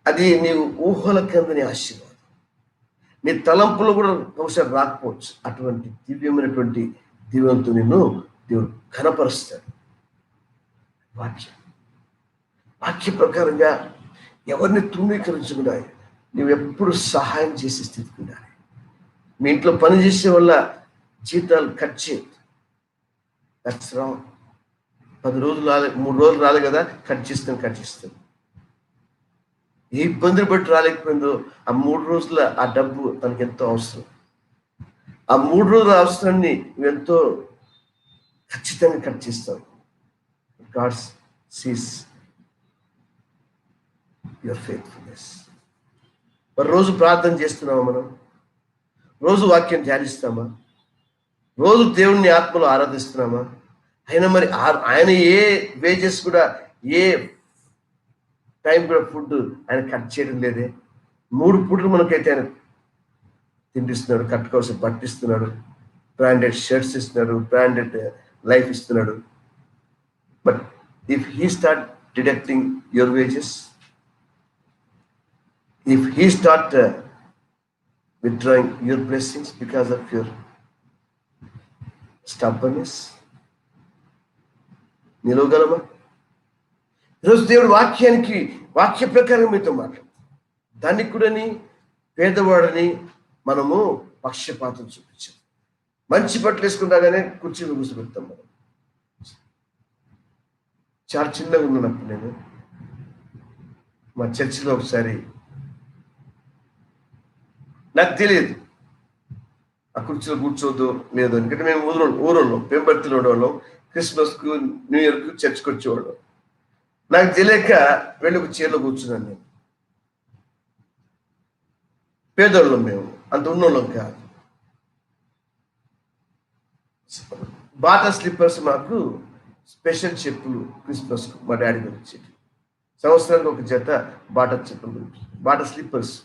అది నీవు ఊహల కిందని ఆశీర్వాదం. నీ తలంపులు కూడా బహుశా రాకపోవచ్చు. అటువంటి దివ్యమైనటువంటి దీవెనతో నిన్ను దేవుడు ఘనపరుస్తాడు. వాక్య ప్రకారంగా ఎవరిని తృణీకరించకుండా నువ్వు ఎప్పుడు సహాయం చేసే స్థితికి ఉండాలి. మీ ఇంట్లో పని చేసే వల్ల జీతాలు కట్ చేయదు. That's wrong. 10 రోజులు రాలే, 3 రోజులు రాలే కదా, కట్ చేస్తాను. ఏ ఇబ్బందులు బట్టి రాలేకపోయిందో ఆ 3 రోజుల ఆ డబ్బు తనకి ఎంతో అవసరం. ఆ 3 రోజుల అవసరాన్ని ఎంతో ఖచ్చితంగా కట్ చేస్తావు. God sees your faithfulness. మరి రోజు ప్రార్థన చేస్తున్నామా మనం? రోజు వాక్యం ధ్యానిస్తామా? రోజు దేవుణ్ణి ఆత్మలో ఆరాధిస్తున్నామా? అయినా మరి ఆయన ఏ వేజెస్ కూడా, ఏ టైం కూడా ఫుడ్ ఆయన కట్ చేయడం లేదే. 3 పూటలు మనకైతే ఆయన తిండిస్తున్నాడు, కట్టుకోవాల్సిన పట్టిస్తున్నాడు, బ్రాండెడ్ షర్ట్స్ ఇస్తున్నాడు, బ్రాండెడ్ లైఫ్ ఇస్తున్నాడు. But if he start deducting your wages, if he start withdrawing your blessings because of your stubbornness, నిలవగలమా? ఈరోజు దేవుడు వాక్య ప్రకారం మీతో మాట్లాడు. ధనికుడని పేదవాడని మనము పక్షపాతం చూపించాం. మంచి బట్టలు వేసుకుంటాగానే కుర్చీలో కూర్చోబెడతాం. మనం చాలా చిన్నగా ఉన్నప్పుడు నేను మా చర్చిలో ఒకసారి, నాకు తెలియదు ఆ కుర్చీలో కూర్చోవద్దు లేదు, ఎందుకంటే మేము ఊరోళ్ళం, పెంబర్తిలో ఉండేవాళ్ళం. క్రిస్మస్కు, న్యూ ఇయర్కు చర్చ్కి వచ్చేవాళ్ళం. నాకు తెలియక వెళ్ళి ఒక చైర్లో కూర్చున్నాను. నేను పేదోళ్ళం, మేము అంత ఉన్నోళ్ళం కాదు. బాటా స్లిప్పర్స్ మాకు స్పెషల్ చెప్పులు క్రిస్మస్కు మా డాడీ గారు ఇచ్చేది. సంవత్సరానికి ఒక జత బాటా చెప్పులు, బాటా స్లిప్పర్స్.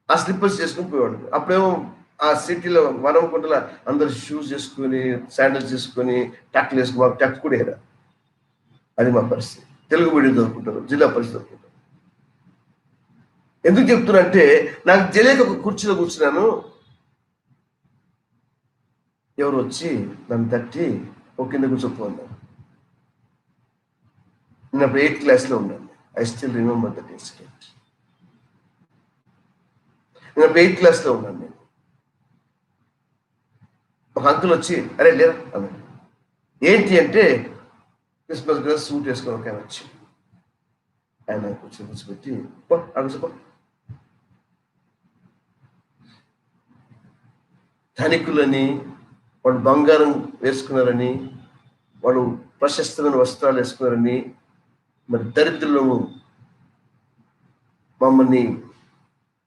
ఆ స్లిప్పర్స్ చేసుకుని పోయేవాడు. అప్పుడేమో ఆ సిటీలో వనమకుంటలో అందరు షూస్ చేసుకుని, శాండల్స్ చేసుకుని, టక్లు వేసుకుని, మాకు టక్ కూడా ఏరా. అది మా పరిస్థితి. తెలుగు మీడియం చదువుకుంటారు, జిల్లా పరిస్థితి చదువుకుంటారు. ఎందుకు చెప్తున్నా నాకు తెలియక ఒక కుర్చీలో కూర్చున్నాను. ఎవరు వచ్చి నన్ను తట్టి ఒక కింద కూర్చోపోన్నాను. నేను అప్పుడు 8th క్లాస్లో ఉన్నాను. I still remember that incident. నేను 8th క్లాస్లో ఉన్నాను. నేను ఒక అంకుల్ వచ్చి, అరే లేరా అన్నాడు. ఏంటి అంటే, క్రిస్మస్ కదా సూట్ వేసుకొని ఒక ఆయన వచ్చి, ఆయన కూర్చోబెట్టి అడుగుపో, ధనికులని, వాళ్ళు బంగారం వేసుకున్నారని, వాళ్ళు ప్రశస్తమైన వస్త్రాలు వేసుకున్నారని, మరి దరిద్రులను మమ్మల్ని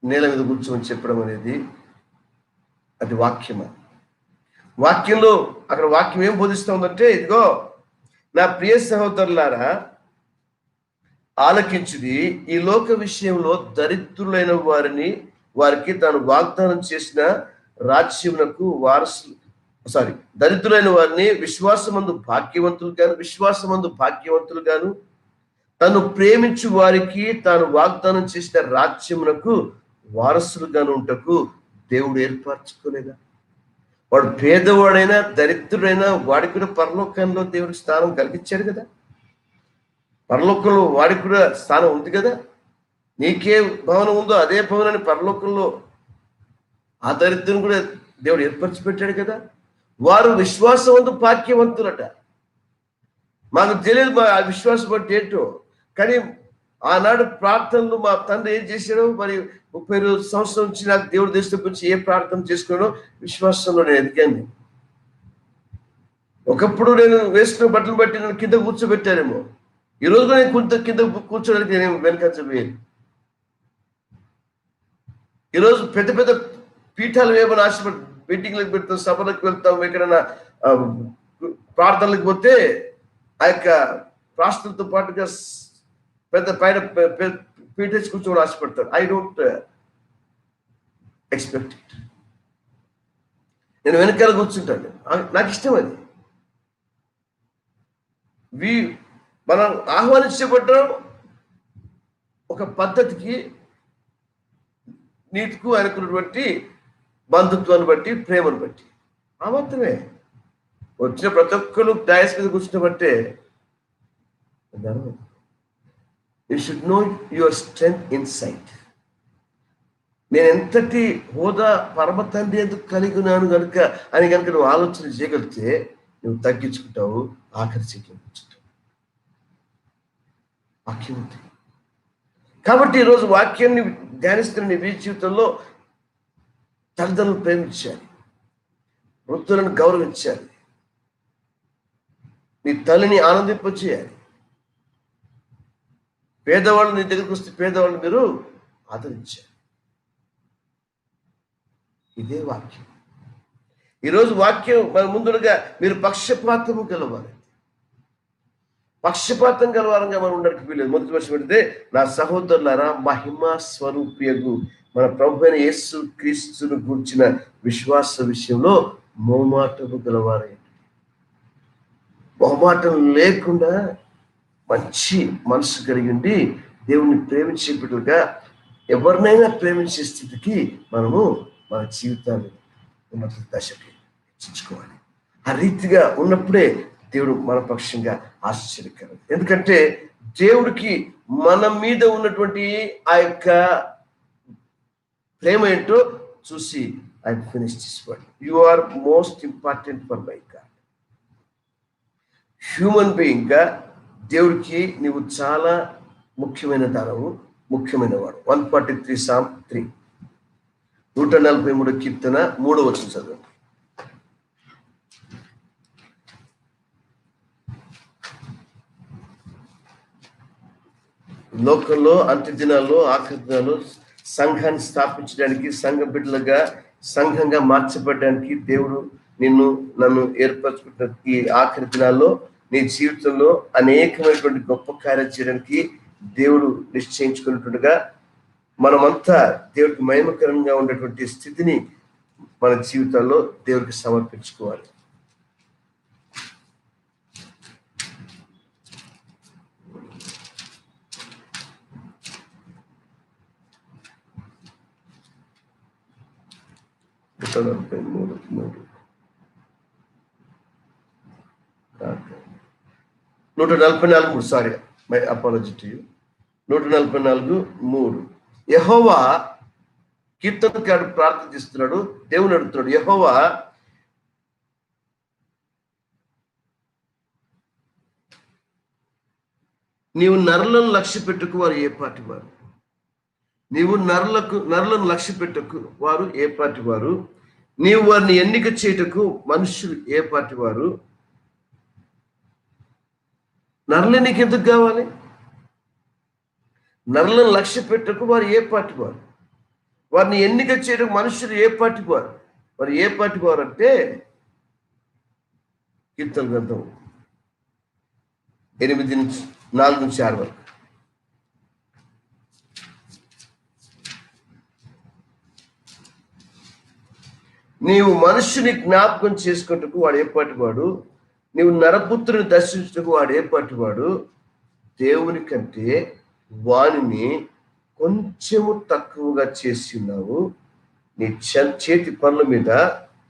నేల మీద కూర్చోమని చెప్పడం అనేది అది వాక్యమా? వాక్యంలో అక్కడ వాక్యం ఏం బోధిస్తూ ఉందంటే, ఇదిగో నా ప్రియ సహోదరులారా ఆలకించుడి, ఈ లోక విషయంలో దరిద్రులైన వారికి తాను వాగ్దానం చేసిన రాజ్యమునకు వారసులు, దరిద్రులైన వారిని విశ్వాసమందు భాగ్యవంతులు గాను తను ప్రేమించు వారికి తాను వాగ్దానం చేసిన రాజ్యమునకు వారసులుగాను ఉంటకు దేవుడు ఏర్పరచుకోలేదా? వాడు పేదవాడైనా దరిద్రుడైనా వాడికి కూడా పరలోకంలో దేవుడి స్థానం కలిగించాడు కదా. పరలోకంలో వాడికి కూడా స్థానం ఉంది కదా. నీకే భవనం ఉందో అదే భవనాన్ని పరలోకంలో ఆ దరిద్రుని కూడా దేవుడు ఏర్పరిచి పెట్టాడు కదా. వారు విశ్వాసవంతు భాగ్యవంతులట. మాకు తెలియదు మా ఆ విశ్వాసం బట్టి ఏంటో, కానీ ఆనాడు ప్రార్థనలు మా తండ్రి ఏం చేశాడో, మరి 30 సంవత్సరం నుంచి నాకు దేవుడు దేశం గురించి ఏ ప్రార్థన చేసుకున్నాడో విశ్వాసంలో నేను ఎదిగాను. ఒకప్పుడు నేను వేసుకున్న బట్టలు బట్టి నన్ను కింద కూర్చోబెట్టానేమో, ఈరోజు నేను కింద కూర్చోడానికి నేను వెనకంచబోయాను. ఈరోజు పెద్ద పెద్ద పీఠాలు ఏమైనా ఆశపడి మీటింగ్లకు పెడతాం, సభలకు వెళ్తాం, ఎక్కడైనా ప్రార్థనలకు పోతే ఆ యొక్క ప్రార్థనతో పాటుగా పెద్ద పైన పీఠేసి కూర్చోని ఆశపడతారు. I don't expect it. నేను వెనకాల కూర్చుంటాను, నాకు ఇష్టం అది. మనం ఆహ్వానించబడ్డం ఒక పద్ధతికి, నీతికు అనుకున్నటువంటి బంధుత్వాన్ని బట్టి, ప్రేమను బట్టి. ఆ మాత్రమే. వచ్చిన ప్రతి ఒక్కరు డయాస్ మీద కూర్చున్న బట్టే you should know your strength insight. నేను ఎంతటి హోదా పరమ తండ్రి ఎందుకు కలిగి ఉన్నాను కనుక నువ్వు ఆలోచన చేయగలిగితే నువ్వు తగ్గించుకుంటావు, ఆఖరి చెక్కించుకుంటావు. వాక్యం ఉంది. కాబట్టి ఈరోజు వాక్యాన్ని ధ్యానిస్తున్న నీ జీవితంలో తల్లిదండ్రులను ప్రేమించాలి, వృద్ధులను గౌరవించాలి, నీ తల్లిని ఆనందింపచేయాలి. పేదవాళ్ళు నీ దగ్గరికి వస్తే పేదవాళ్ళని మీరు ఆదరించాలి. ఇదే వాక్యం. ఈరోజు వాక్యం మన ముందుగా మీరు పక్షపాతము గలవాలి. పక్షపాతం గలవారంగా మనం ఉండడానికి వీలేదు. మొదటి వర్షం పెడితే, నా సహోదరులారా, మహిమా స్వరూపియగు మన ప్రభు అయిన యేసు క్రీస్తును గూర్చిన విశ్వాస విషయంలో మొహమాటము గలవారే. మొహమాటం లేకుండా మంచి మనసు కలిగి ఉండి దేవుణ్ణి ప్రేమించే బిడ్డలుగా ఎవరినైనా ప్రేమించే స్థితికి మనము మన జీవితాన్ని ఉన్నత దశకి హెచ్చించుకోవాలి. ఆ రీతిగా ఉన్నప్పుడే దేవుడు మన పక్షంగా ఆశ్చర్యకరం. ఎందుకంటే దేవుడికి మన మీద ఉన్నటువంటి ఆ యొక్క ప్రేమ ఏంటో చూసి I finish this word. You are most important for my God. Human being గా దేవుడికి నీవు చాలా ముఖ్యమైన దానవు, ముఖ్యమైన వాడు. 143 Psalm 3, 143 కీర్తన 3వ వచనం చదవండి. లోకంలో అంత్య దినాల్లో, ఆఖరి దినాల్లో సంఘాన్ని స్థాపించడానికి, సంఘ బిడ్డలుగా, సంఘంగా మార్చబడడానికి దేవుడు నన్ను ఏర్పరచుకుంటున్న ఈ ఆఖరి దినాల్లో నీ జీవితంలో అనేకమైనటువంటి గొప్ప కార్యాలు చేయడానికి దేవుడు నిశ్చయించుకున్నట్టుగా మనమంతా దేవుడికి మహిమకరంగా ఉండేటువంటి స్థితిని మన జీవితాల్లో దేవుడికి సమర్పించుకోవాలి. నూట 144 sorry, my apology to you. 144:3 యెహోవా కీర్తనకారుడు ప్రార్థిస్తున్నాడు, దేవుని అడుగుతున్నాడు, యెహోవా నీవు నరులను లక్ష్య పెట్టుకు వారు ఏ పాటి వారు? నీవు నరులను లక్ష్య పెట్టుకు వారు ఏ పాటి వారు? నీవు వారిని ఎన్నిక చేయుటకు మనుషులు ఏ పాటి వారు? నరులు నీకు ఎందుకు కావాలి? నరులను లక్ష్య పెట్టుకు వారు ఏ పాటి వారు? వారిని ఎన్నిక చేయడం మనుషులు ఏ పాటి వారు? వారు ఏ పాటి వారు అంటే కీర్తన గ్రంథం 8:4-6 వరకు. నీవు మనుషుని జ్ఞాపకం చేసుకుంటకు వాడు ఏ పాటి వాడు? నీవు నరపుత్రుని దర్శించుటకు వాడు ఏ పాటి వాడు? దేవుని కంటే వానిని కొంచెము తక్కువగా చేసి ఉన్నావు, నీ చేతి పనుల మీద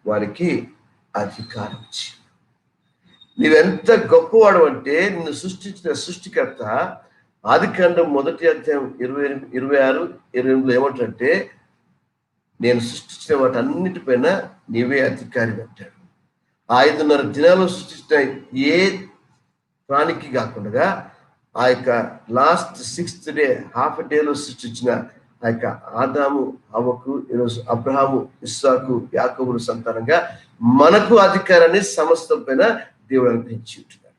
వారికి అధికారం ఇచ్చి. నీవెంత గొప్పవాడు అంటే, నిన్ను సృష్టించిన సృష్టికర్త ఆదికాండం 1:26-28 ఏమంటాడంటే, నేను సృష్టించిన వాటి అన్నిటిపైన నీవే అధికారి అంటాడు. 5.5 దినాలు సృష్టించిన ఏ ప్రాణికి కాకుండా ఆ యొక్క లాస్ట్ 6th డే, హాఫ్ డేలో సృష్టించిన ఆ యొక్క ఆదాము, హవ్వకు, ఈరోజు అబ్రహాము, ఇస్సాకు, యాకోబుల సంతానంగా మనకు అధికారాన్ని సమస్తం పైన దేవుడు అనుగ్రహించి ఉంటున్నాడు.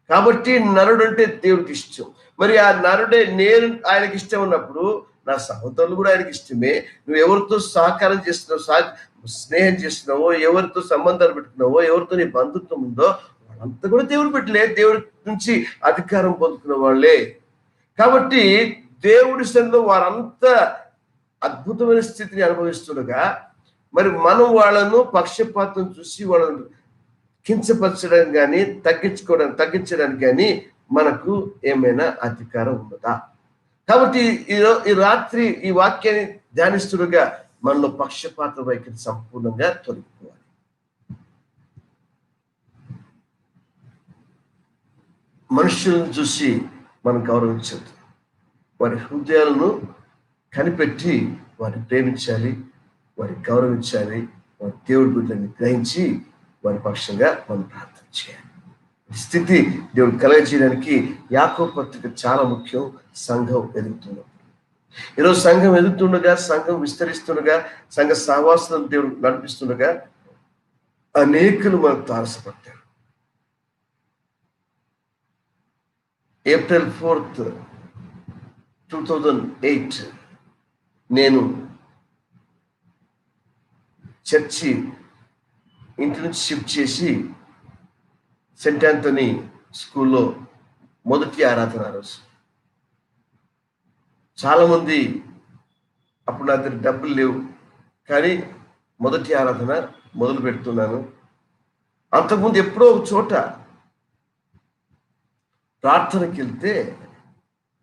కాబట్టి నరుడు అంటే దేవుడికి ఇష్టం. మరి ఆ నరుడే నేను ఆయనకి ఇష్టం ఉన్నప్పుడు నా సహోదరులు కూడా ఆయనకి ఇష్టమే. నువ్వు ఎవరితో సహకారం చేస్తున్నావు, స్నేహం చేస్తున్నావో, ఎవరితో సంబంధాలు పెట్టుకున్నావో, ఎవరితో నీ బంధుత్వం ఉందో వాళ్ళంతా కూడా దేవుడు పెట్టలే, దేవుడి నుంచి అధికారం పొందుకున్న వాళ్ళే. కాబట్టి దేవుడి సన్నిధిలో వారంతా అద్భుతమైన స్థితిని అనుభవిస్తుండగా, మరి మనం వాళ్ళను పక్షపాతం చూసి వాళ్ళను కించపరచడానికి కానీ తగ్గించడానికి కానీ మనకు ఏమైనా అధికారం ఉన్నదా? కాబట్టి ఈ రాత్రి ఈ వాక్యాన్ని ధ్యానిస్తుండగా మనలో పక్షపాత వైఖరి సంపూర్ణంగా తొలగిపోవాలి. మనుషులను చూసి మనం గౌరవించద్దు. వారి హృదయాలను కనిపెట్టి వారిని ప్రేమించాలి, వారిని గౌరవించాలి. వారి దేవుడి బిడ్డలని గ్రహించి వారి పక్షంగా మనం ప్రార్థన చేయాలి. స్థితి దేవుడు కలగజేయడానికి యాకోబు పత్రిక చాలా ముఖ్యం. సంఘం ఎదుగుతున్నప్పుడు, ఈరోజు సంఘం ఎదుగుతుండగా, సంఘం విస్తరిస్తుండగా, సంఘ సహవాసాలను దేవుడు నడిపిస్తుండగా అనేకులు మనకు తారసపడతారు. April 4th, 2008 నేను చర్చి ఇంటి నుంచి షిఫ్ట్ చేసి సెంట్ ఆంథనీ స్కూల్లో మొదటి ఆరాధన రోజు. చాలా మంది అప్పుడు నా దగ్గర డబ్బులు లేవు, కానీ మొదటి ఆరాధన మొదలు పెడుతున్నాను. అంతకుముందు ఎప్పుడో ఒక చోట ప్రార్థనకి వెళ్తే,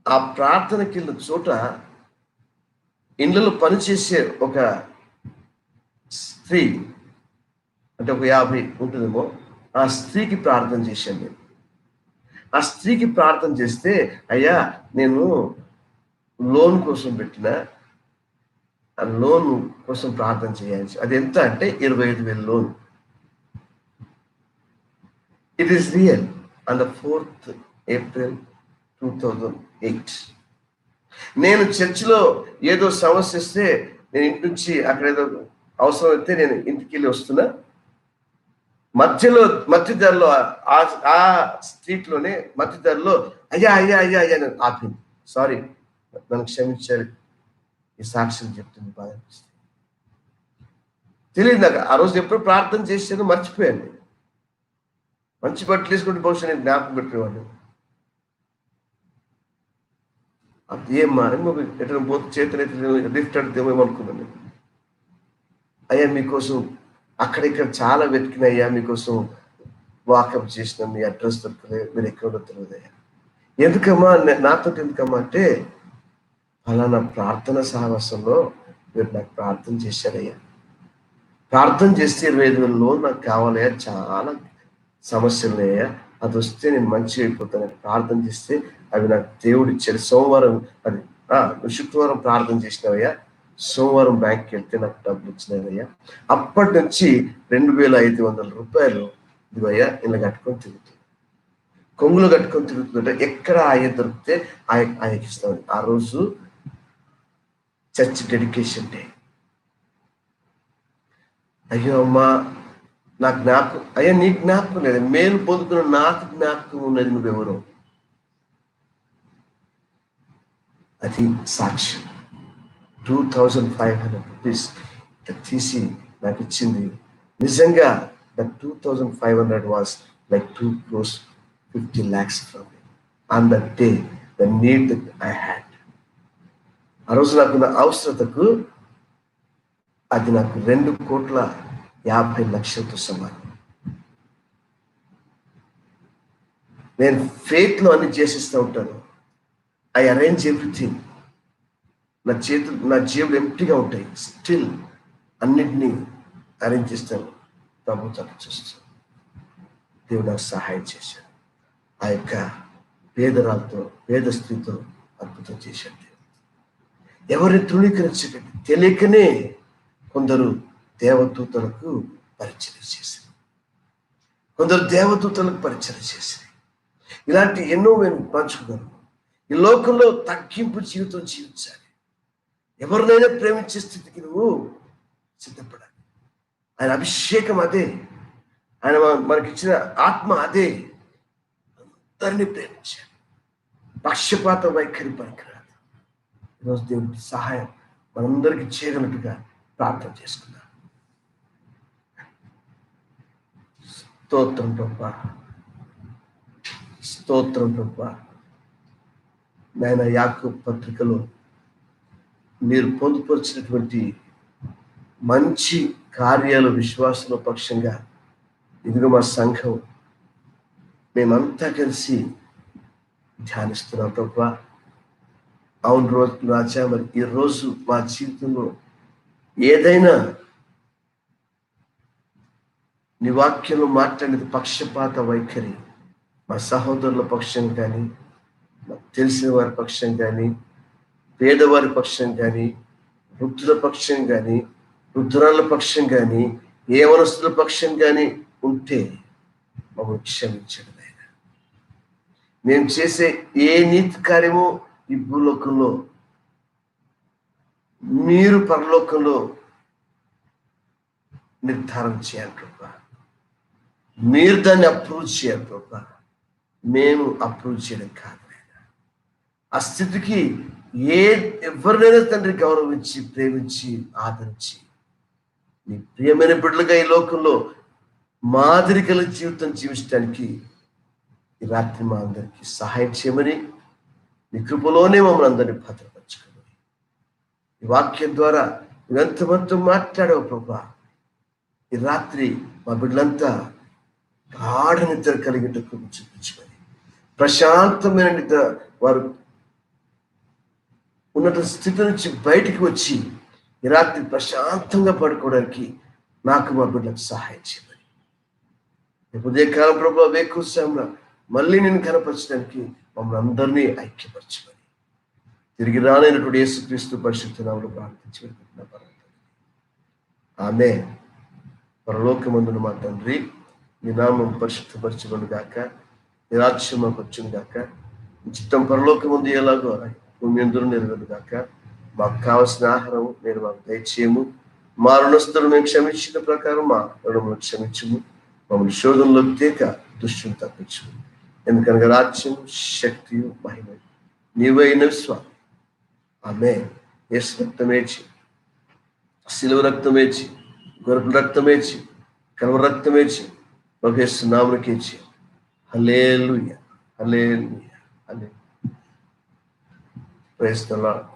ఆ ప్రార్థనకి వెళ్ళిన చోట ఇళ్ళలో పనిచేసే ఒక స్త్రీ, అంటే ఒక 50 ఉంటుందేమో, ఆ స్త్రీకి ప్రార్థన చేశాను నేను. ఆ స్త్రీకి ప్రార్థన చేస్తే, అయ్యా నేను లోన్ కోసం పెట్టిన, ఆ లోన్ కోసం ప్రార్థన చేయాలి. అది ఎంత అంటే 25,000 loan. It is real. On the 4th April 2008 నేను చర్చిలో ఏదో సమస్య వస్తే, నేను ఇంటి నుంచి అక్కడ ఏదో అవసరం అయితే నేను ఇంటికి వెళ్ళి వస్తున్నా, మధ్య ధరలో ఆ స్ట్రీట్ లోనే మధ్య ధరలో అయ్యా అయ్యా అయ్యా అయ్యా నేను ఆపింది. సారీ, నన్ను క్షమించాలి, ఈ సాక్ష్యం చెప్తుంది, బాధ అనిపిస్తుంది. తెలియదు నాకు, ఆ రోజు ఎప్పుడు ప్రార్థన చేసాను మర్చిపోయాను. మంచి బట్టలు వేసుకుంటే బహుశా నేను జ్ఞాపకం పెట్టేవాడిని. అది ఏమ్మా ఎట్లా పోతే చేతనైతే లిఫ్ట్ అడితేమో అనుకున్నాను. అయ్యా మీకోసం అక్కడిక్కడ చాలా వెతికిన, అయ్యా మీకోసం వాకప్ చేసిన, మీ అడ్రస్ దొరకలేదు, మీరు ఎక్కడ తెలియదు అయ్యా. ఎందుకమ్మా నాతో ఎందుకమ్మా అంటే, ఫలానా ప్రార్థన సహవాసంలో మీరు నాకు ప్రార్థన చేశారయ్యా, ప్రార్థన చేస్తే 25,000 లోన్ నాకు కావాలయ్యా, చాలా సమస్యలు ఉన్నాయా, అది వస్తే నేను మంచిగా అయిపోతాను, ప్రార్థన చేస్తే అవి నాకు దేవుడు ఇచ్చాడు. సోమవారం అది శుక్రవారం ప్రార్థన చేసినవయ్యా, సోమవారం బ్యాంక్కి వెళ్తే నాకు డబ్బులు ఇచ్చినావయ్యా. అప్పటి నుంచి 2,500 రూపాయలు ఇవయ్యా ఇలా కట్టుకొని తిరుగుతుంది, కొంగులు కట్టుకొని తిరుగుతుందంటే ఎక్కడ ఆయన దొరికితే ఆయనకి ఇస్తామని. ఆ రోజు చర్చ్ డెడికేషన్ డే. అయ్యో అమ్మా నా జ్ఞాపకం, అయ్యా నీ జ్ఞాపకం లేదు, మేలు పొందుకున్న నాకు జ్ఞాపకం ఉన్నది, నువ్వెవరు? అది సాక్ష్యం. 2,500 రూపీస్ తీసి నాకు ఇచ్చింది. నిజంగా that 2,500 was like 2.50 lakhs from me on that day, the need that I had. ఆ రోజు నాకున్న అవసరతకు అది నాకు 2,50,00,000తో సమానం. నేను ఫెయిత్ లో అన్ని చేసిస్తూ ఉంటాను. I arrange everything. నా జేబులు ఎంప్టీగా ఉంటాయి, స్టిల్ అన్నిటినీ అరేంజ్ చేస్తాను. ప్రభుత్వాన్ని చూస్తాను. దేవుడు నాకు సహాయం చేశాడు. ఆ యొక్క పేదరాలతో, పేద స్త్రీతో అద్భుతం చేశాడు. ఎవరిని తృణీకరించకండి. తెలియకనే కొందరు దేవదూతలకు పరిచయం చేశారు, కొందరు దేవదూతలకు పరిచయం చేశారు. ఇలాంటి ఎన్నో మేము పంచుకున్నాను. ఈ లోకంలో తగ్గింపు జీవితం జీవించాలి. ఎవరినైనా ప్రేమించే స్థితికి నువ్వు సిద్ధపడాలి. ఆయన అభిషేకం అదే, ఆయన మనకిచ్చిన ఆత్మ అదే. అందరినీ ప్రేమించాలి. పక్షపాత వైఖరి పనికిరాదు. ఈరోజు దేవుడి సహాయం మనందరికీ చేయగలట్టుగా ప్రార్థన చేసుకున్నాం. స్తోత్రం ప్రభా, స్తోత్రం ప్రభా. నాయన యాకోబు పత్రికలో మీరు పొందుపరిచినటువంటి మంచి కార్యాలు విశ్వాసుల పక్షంగా ఇదిగో మా సంఘం మేమంతా కలిసి ధ్యానిస్తున్నాం ప్రభా. అవును రాజా, మరి ఈరోజు మా జీవితంలో ఏదైనా నీ వాక్యంలో మాట్లాడేది పక్షపాత వైఖరి, మా సహోదరుల పక్షం కానీ, మాకు తెలిసిన వారి పక్షం కానీ, పేదవారి పక్షం కానీ, వృద్ధుల పక్షం కానీ, వృద్ధురాళ్ళ పక్షం కానీ, యవనస్తుల పక్షం కానీ ఉంటే మమ్మల్ని క్షమించండి నాయన. మేము చేసే ఏ నీతి కార్యము ఈ భూలోకంలో మీరు పరలోకంలో నిర్ధారణ చేయాలి ప్రభా. మీరు దాన్ని అప్రూవ్ చేయాలి ప్రభా. మేము అప్రూవ్ చేయడం కాదు నాయన. ఆ స్థితికి ఎవరినైనా తండ్రి గౌరవించి, ప్రేమించి, ఆదరించి నీ ప్రియమైన బిడ్డలుగా ఈ లోకంలో మాదిరి కలిగి జీవితం జీవించడానికి ఈ రాత్రి మా అందరికీ సహాయం చేయమని నీ కృపలోనే మమ్మల్ని అందరినీ భద్రపరచుకోమని ఈ వాక్యం ద్వారా నువ్వెంతమంతో మాట్లాడావు ప్రభా. ఈ రాత్రి మా బిడ్డలంతా గాఢ నిద్ర కలిగిన కృప చూపించమని, ప్రశాంతమైన నిద్ర, వారు ఉన్నత స్థితి నుంచి బయటికి వచ్చి ఈ రాత్రి ప్రశాంతంగా పడుకోవడానికి నాకు మా బిడ్డలకు సహాయం చేయమని, ఉదయకాలం ప్రభు వేకువజామున మళ్ళీ నేను కనపరచడానికి మమ్మల్ని అందరినీ ఐక్యపరచమని తిరిగి రానైనటువంటి యేసుక్రీస్తు పరిశుద్ధ నామములో ప్రార్థించి వెళ్తున్నాను. ఆమేన్. పరలోకమందున మా తండ్రి, నీ నామం పరిశుద్ధపరచబడును గాక, నీ రాజ్యం మాకు వచ్చును గాక, నీ చిత్తం పరలోకమందు ఎలాగో భూమి యందును నెరవేరును గాక. మాకు కావలసిన ఆహారం నేను మాకు దయచేయము. మా రుణస్తులు మేము క్షమించిన ప్రకారం మా రుణములను క్షమించము. మమ్మల్ని శోధనలోకి తేక దుష్టుని తప్పించము. ఎందుకనగా రాజ్యం, శక్తి, మహిమ నీవైన స్వామి. ఆమేన్. యేసు రక్తమేచి, శిలువ రక్తమేచి, గొర్రెల రక్తమేచి, కల్వరి రక్తమేచి, ప్రభు యేసు నామమునకేచి. Hallelujah, hallelujah, hallelujah. Praise the lord.